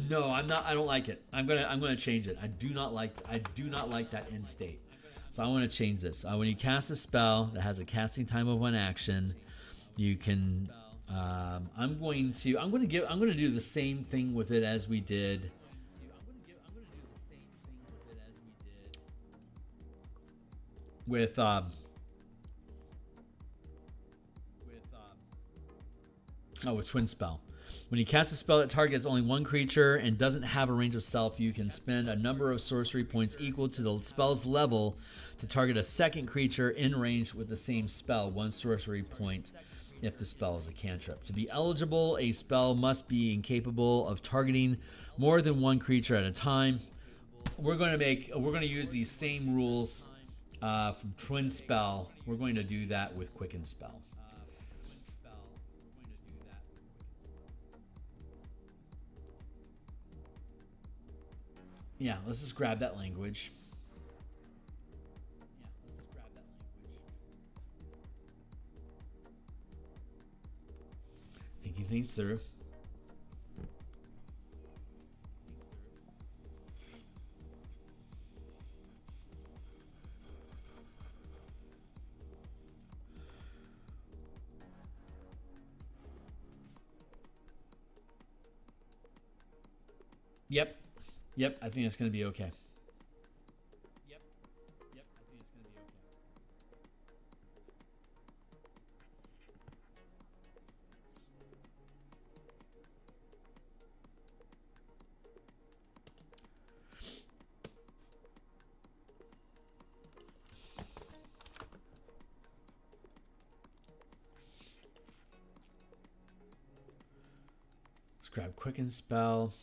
No, I'm not. I don't like it. I'm gonna change it. I do not like that end state. So I want to change this. When you cast a spell that has a casting time of 1 action, you can. I'm going to do the same thing with it as we did. With Twin Spell. When you cast a spell that targets only 1 creature and doesn't have a range of self, you can spend a number of sorcery points equal to the spell's level to target a second creature in range with the same spell, 1 sorcery point if the spell is a cantrip. To be eligible, a spell must be incapable of targeting more than 1 creature at a time. We're going to use these same rules from Twin Spell. We're going to do that with Quicken Spell. Yeah, let's just grab that language. Thinking things through. Yep, I think that's going to be okay. Let's grab Quicken Spell.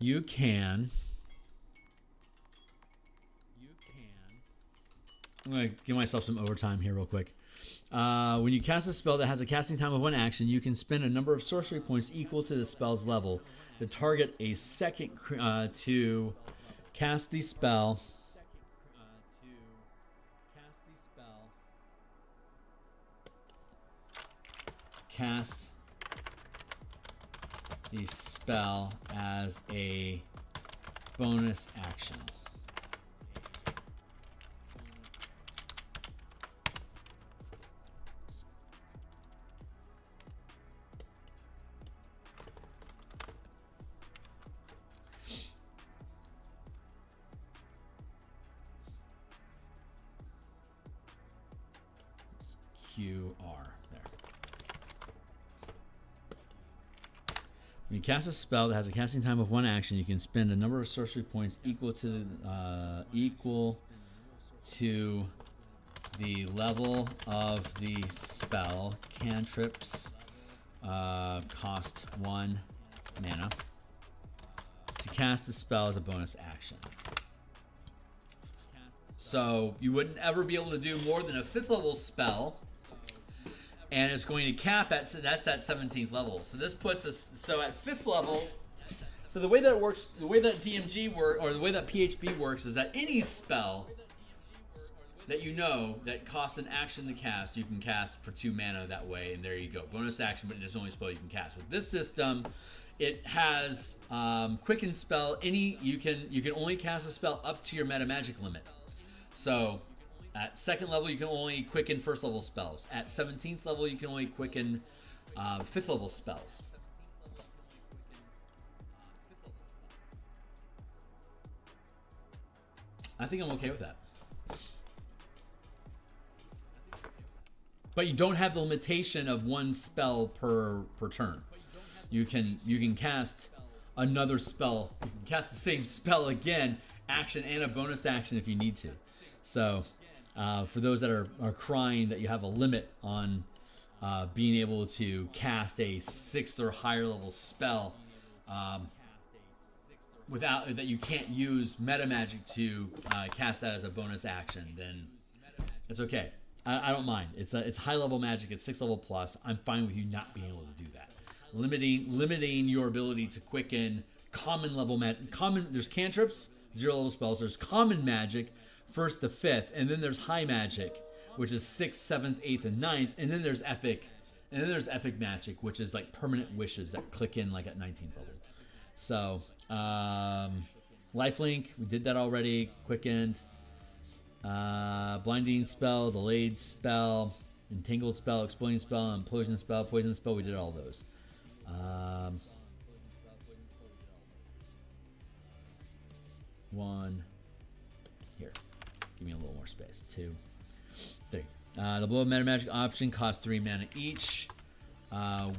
You can. I'm going to give myself some overtime here real quick. When you cast a spell that has a casting time of 1 action, you can spend a number of sorcery points equal to the spell's level to target a second to cast the spell. cast the spell as a bonus action. QR. There. When you cast a spell that has a casting time of 1 action, you can spend a number of sorcery points equal to the level of the spell. Cantrips cost 1 mana. To cast the spell as a bonus action. So you wouldn't ever be able to do more than a 5th level spell. And it's going to cap at, so that's at 17th level. So this puts us, so at 5th level, so the way that it works, the way that DMG works, or the way that PHB works is that any spell that you know that costs an action to cast, you can cast for 2 mana that way, and there you go. Bonus action, but it's only a spell you can cast. With this system, it has quicken spell. You can only cast a spell up to your meta magic limit. So at 2nd level, you can only quicken 1st level spells. At 17th level, you can only quicken 5th level spells. I think I'm okay with that. But you don't have the limitation of 1 spell per turn. You can cast another spell. You can cast the same spell again, action and a bonus action if you need to. So for those that are crying that you have a limit on being able to cast a 6th or higher level spell without that you can't use meta magic to cast that as a bonus action, then it's okay. I don't mind. It's high level magic. It's 6th level plus. I'm fine with you not being able to do that. Limiting your ability to quicken common level magic. There's cantrips, 0 level spells. There's common magic, 1st to 5th, and then there's high magic, which is 6th, 7th, 8th, and 9th, and then there's epic, magic, which is like permanent wishes that click in like at 19th level. So lifelink, we did that already. Quickened, blinding spell, delayed spell, entangled spell, exploding spell, implosion spell, poison spell. We did all those. One here. Give me a little more space. 2, 3. The below meta magic option costs 3 mana each,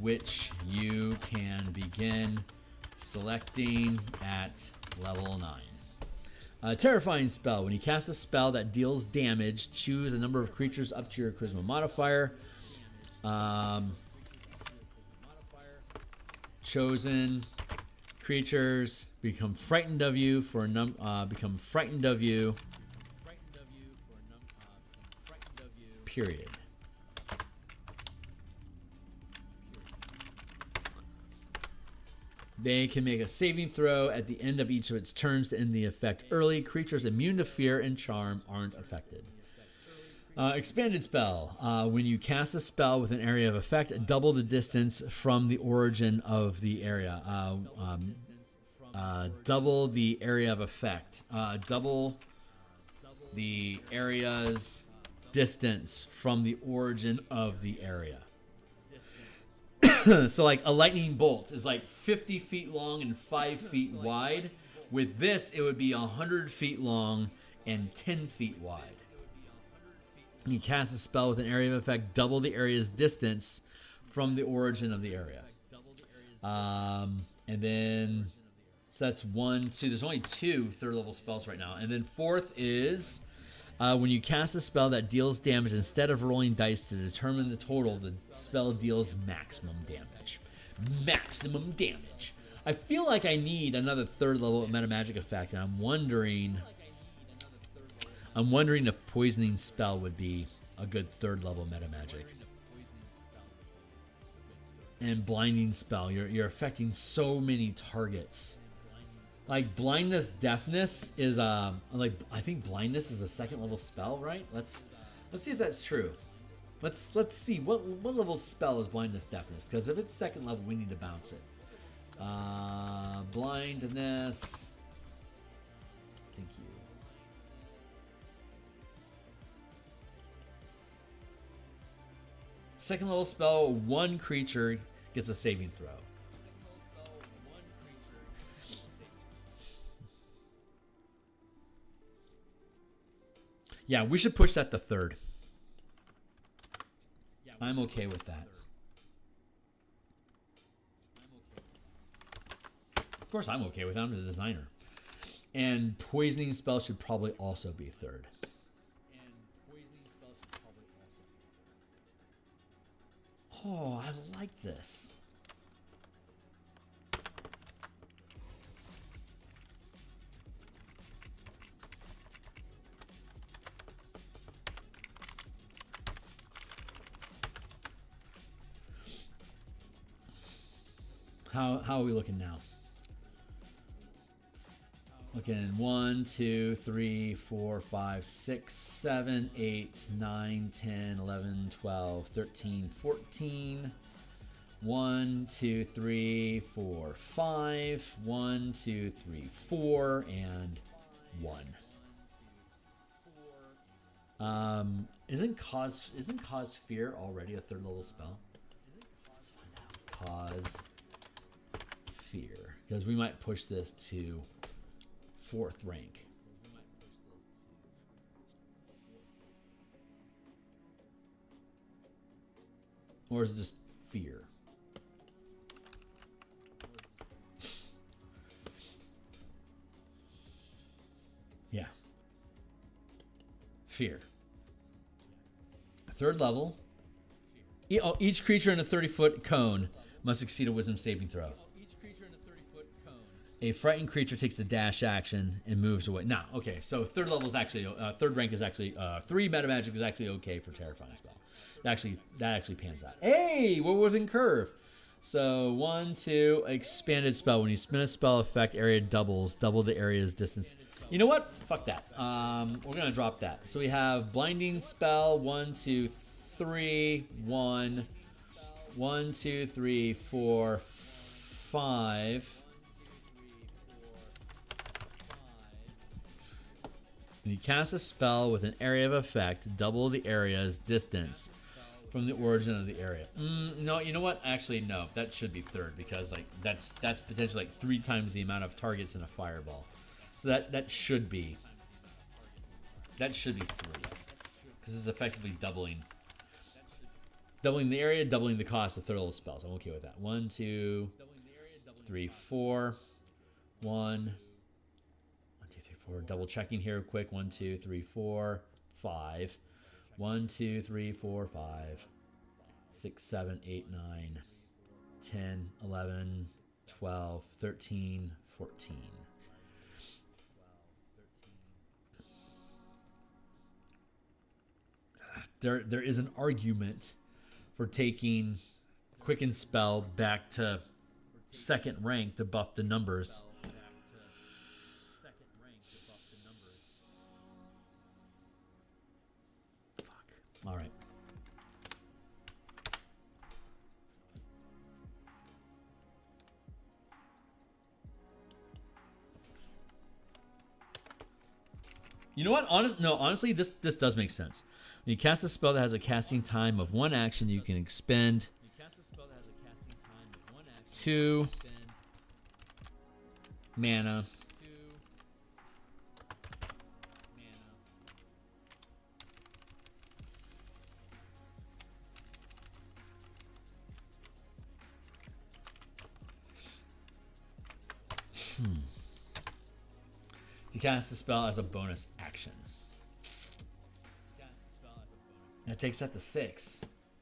which you can begin selecting at level 9. Terrifying spell. When you cast a spell that deals damage, choose a number of creatures up to your charisma modifier. Chosen creatures become frightened of you for a period. They can make a saving throw at the end of each of its turns to end the effect early. Creatures immune to fear and charm aren't affected. Expanded spell. When you cast a spell with an area of effect, double the distance from the origin of the area. Double the area of effect. Double the area's distance from the origin of the area. So like a lightning bolt is like 50 feet long and 5 feet wide. With this, it would be 100 feet long and 10 feet wide. When you cast a spell with an area of effect, double the area's distance from the origin of the area. And then, so that's 1, 2. There's only 2 third level spells right now. And then 4th is when you cast a spell that deals damage, instead of rolling dice to determine the total, the spell deals maximum damage. Maximum damage. I feel like I need another 3rd level meta magic effect, and I'm wondering if poisoning spell would be a good 3rd level meta magic. And blinding spell, you're affecting so many targets. Like blindness, deafness is I think blindness is a 2nd level spell, right? Let's see if that's true. Let's see what level spell is blindness deafness, because if it's second level, we need to bounce it. Blindness. Thank you. Second level spell, one creature gets a saving throw. Yeah, we should push that to third. I'm okay with that. Of course I'm okay with that. I'm the designer. And poisoning spell should probably also be third. Oh, I like this. How are we looking now? Looking 1, 2, 3, 4, 5, 6, 7, 8, 9, 10, 11, 12, 13, 14. 1, 2, 3, 4, 5. 1, 2, 3, 4, and 1. Isn't cause fear already a third level spell? Let's find out. Cause fear, because we might push this to 4th rank. Or is it just fear? Yeah. Fear. 3rd level. Each creature in a 30-foot cone must succeed a wisdom saving throw. A frightened creature takes the dash action and moves away. Nah, okay, so 3rd level is actually, 3rd rank is actually, 3 meta magic is actually okay for terrifying spell. That actually pans out. Hey, we're within curve. So 1, 2, expanded spell. When you spin a spell effect, area doubles, double the area's distance. You know what? Fuck that. We're gonna drop that. So we have blinding spell. 1, 2, 3, 1. 1, 2, 3, 4, 5. When you cast a spell with an area of effect, double the area's distance from the origin of the area. No, you know what? Actually, no. That should be 3rd, because like that's potentially like 3 times the amount of targets in a fireball. So that should be 3, because it's effectively doubling the area, doubling the cost of 3rd level spells. I'm okay with that. 1, 2, 3, 4. 1. 4, double checking here quick. 1, 2, 3, 4, 5. 1, 2, 3, 4, 5. 6, 7, 8, 9, 10, 11, 12, 13, 14. There is an argument for taking Quicken Spell back to 2nd rank to buff the numbers. All right. You know what? Honestly, this does make sense. When you cast a spell that has a casting time of 1 action, you can expend 2 mana. You cast the spell as a bonus action. That takes that to 6.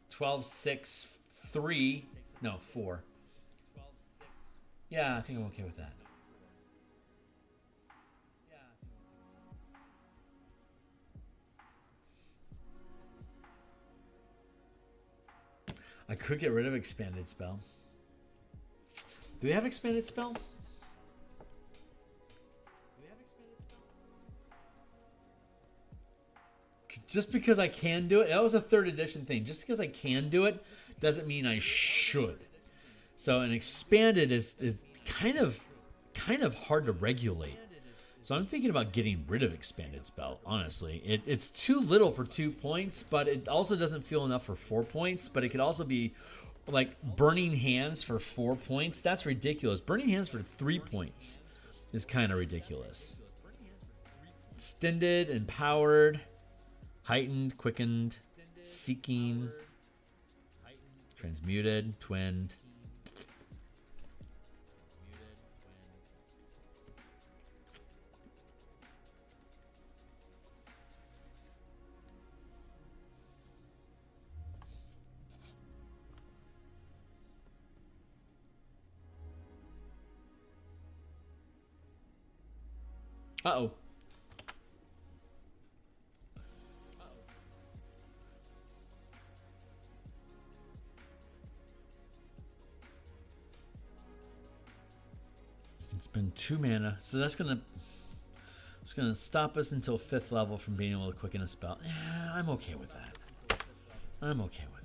12, 6, 3. No, 4. Yeah, I think I'm okay with that. I could get rid of expanded spell. Do they have expanded spell? just because I can do it, that was a 3rd edition thing. Just because I can do it doesn't mean I should. So an expanded is kind of hard to regulate. So I'm thinking about getting rid of expanded spell, honestly. It's too little for 2 points, but it also doesn't feel enough for 4 points. But it could also be like Burning Hands for 4 points. That's ridiculous. Burning Hands for 3 points is kind of ridiculous. Extended, Empowered, Heightened, Quickened, Seeking, Transmuted, Twinned. Uh-oh. You can spend 2 mana. So that's gonna stop us until 5th level from being able to quicken a spell. Yeah, I'm okay with that. I'm okay with that.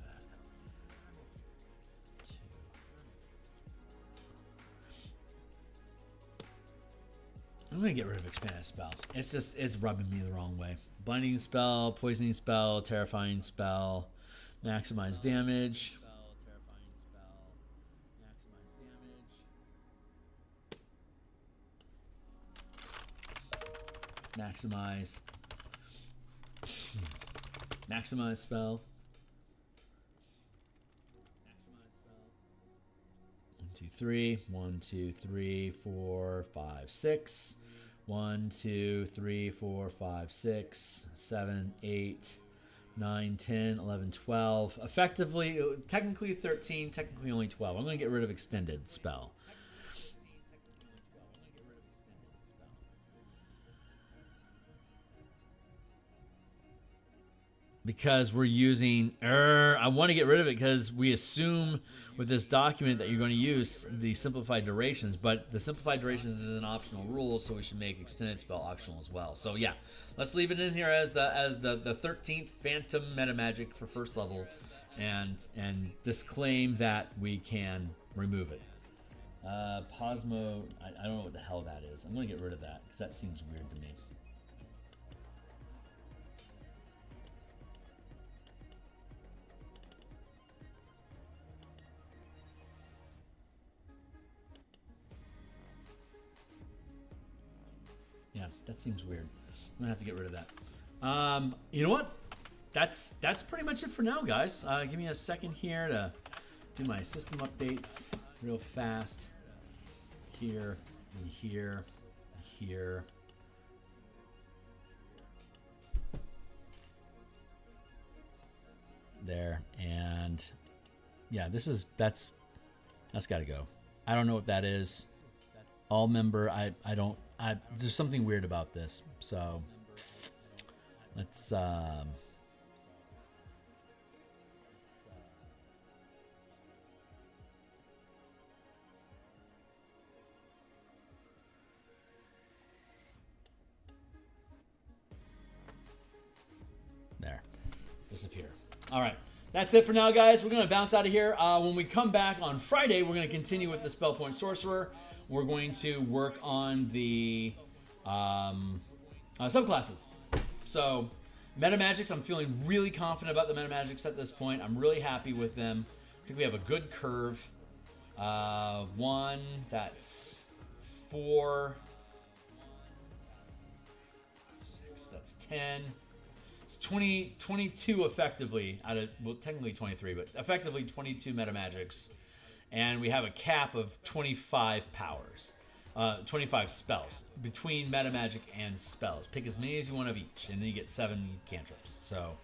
I'm gonna get rid of expanded spell. It's rubbing me the wrong way. Blinding spell, poisoning spell, terrifying spell, maximize damage. Maximize. Maximize spell. 1, 2, 3. 1, 2, 3, 4, 5, 6. 1, 2, 3, 4, 5, 6, 7, 8, 9, 10, 11, 12. Effectively, technically 13, technically only 12. I'm going to get rid of extended spell. Because we're using, I want to get rid of it because we assume with this document that you're going to use the simplified durations, but the simplified durations is an optional rule, so we should make extended spell optional as well. So yeah, let's leave it in here as the 13th Phantom Meta Magic for 1st level, and disclaim that we can remove it. Posmo, I don't know what the hell that is. I'm going to get rid of that because that seems weird to me. Yeah, that seems weird. I'm gonna have to get rid of that. You know what? That's pretty much it for now, guys. Give me a second here to do my system updates real fast. Here and here and here. There, and yeah, that's got to go. I don't know what that is. All member, there's something weird about this, so let's there, disappear. All right, that's it for now, guys. We're gonna bounce out of here. When we come back on Friday, we're gonna continue with the Spell Point Sorcerer. We're going to work on the subclasses. So, Meta Magics, I'm feeling really confident about the Meta Magics at this point. I'm really happy with them. I think we have a good curve. 1, that's 4, 6, that's 10. It's 22 effectively out of, well, technically 23, but effectively 22 Meta Magics. And we have a cap of 25 powers, 25 spells between Meta Magic and spells. Pick as many as you want of each, and then you get 7 cantrips. So,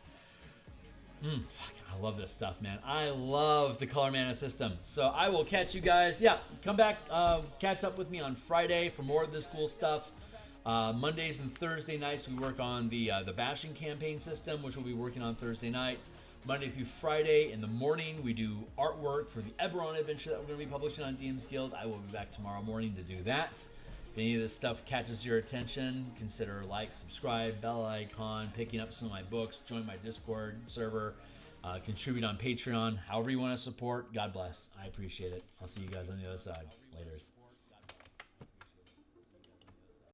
fuck, I love this stuff, man. I love the color mana system. So I will catch you guys. Yeah, come back, catch up with me on Friday for more of this cool stuff. Mondays and Thursday nights we work on the bashing campaign system, which we'll be working on Thursday night. Monday through Friday in the morning, we do artwork for the Eberron adventure that we're going to be publishing on DMsGuild. I will be back tomorrow morning to do that. If any of this stuff catches your attention, consider like, subscribe, bell icon, picking up some of my books, join my Discord server, contribute on Patreon, however you want to support. God bless. I appreciate it. I'll see you guys on the other side. Laters.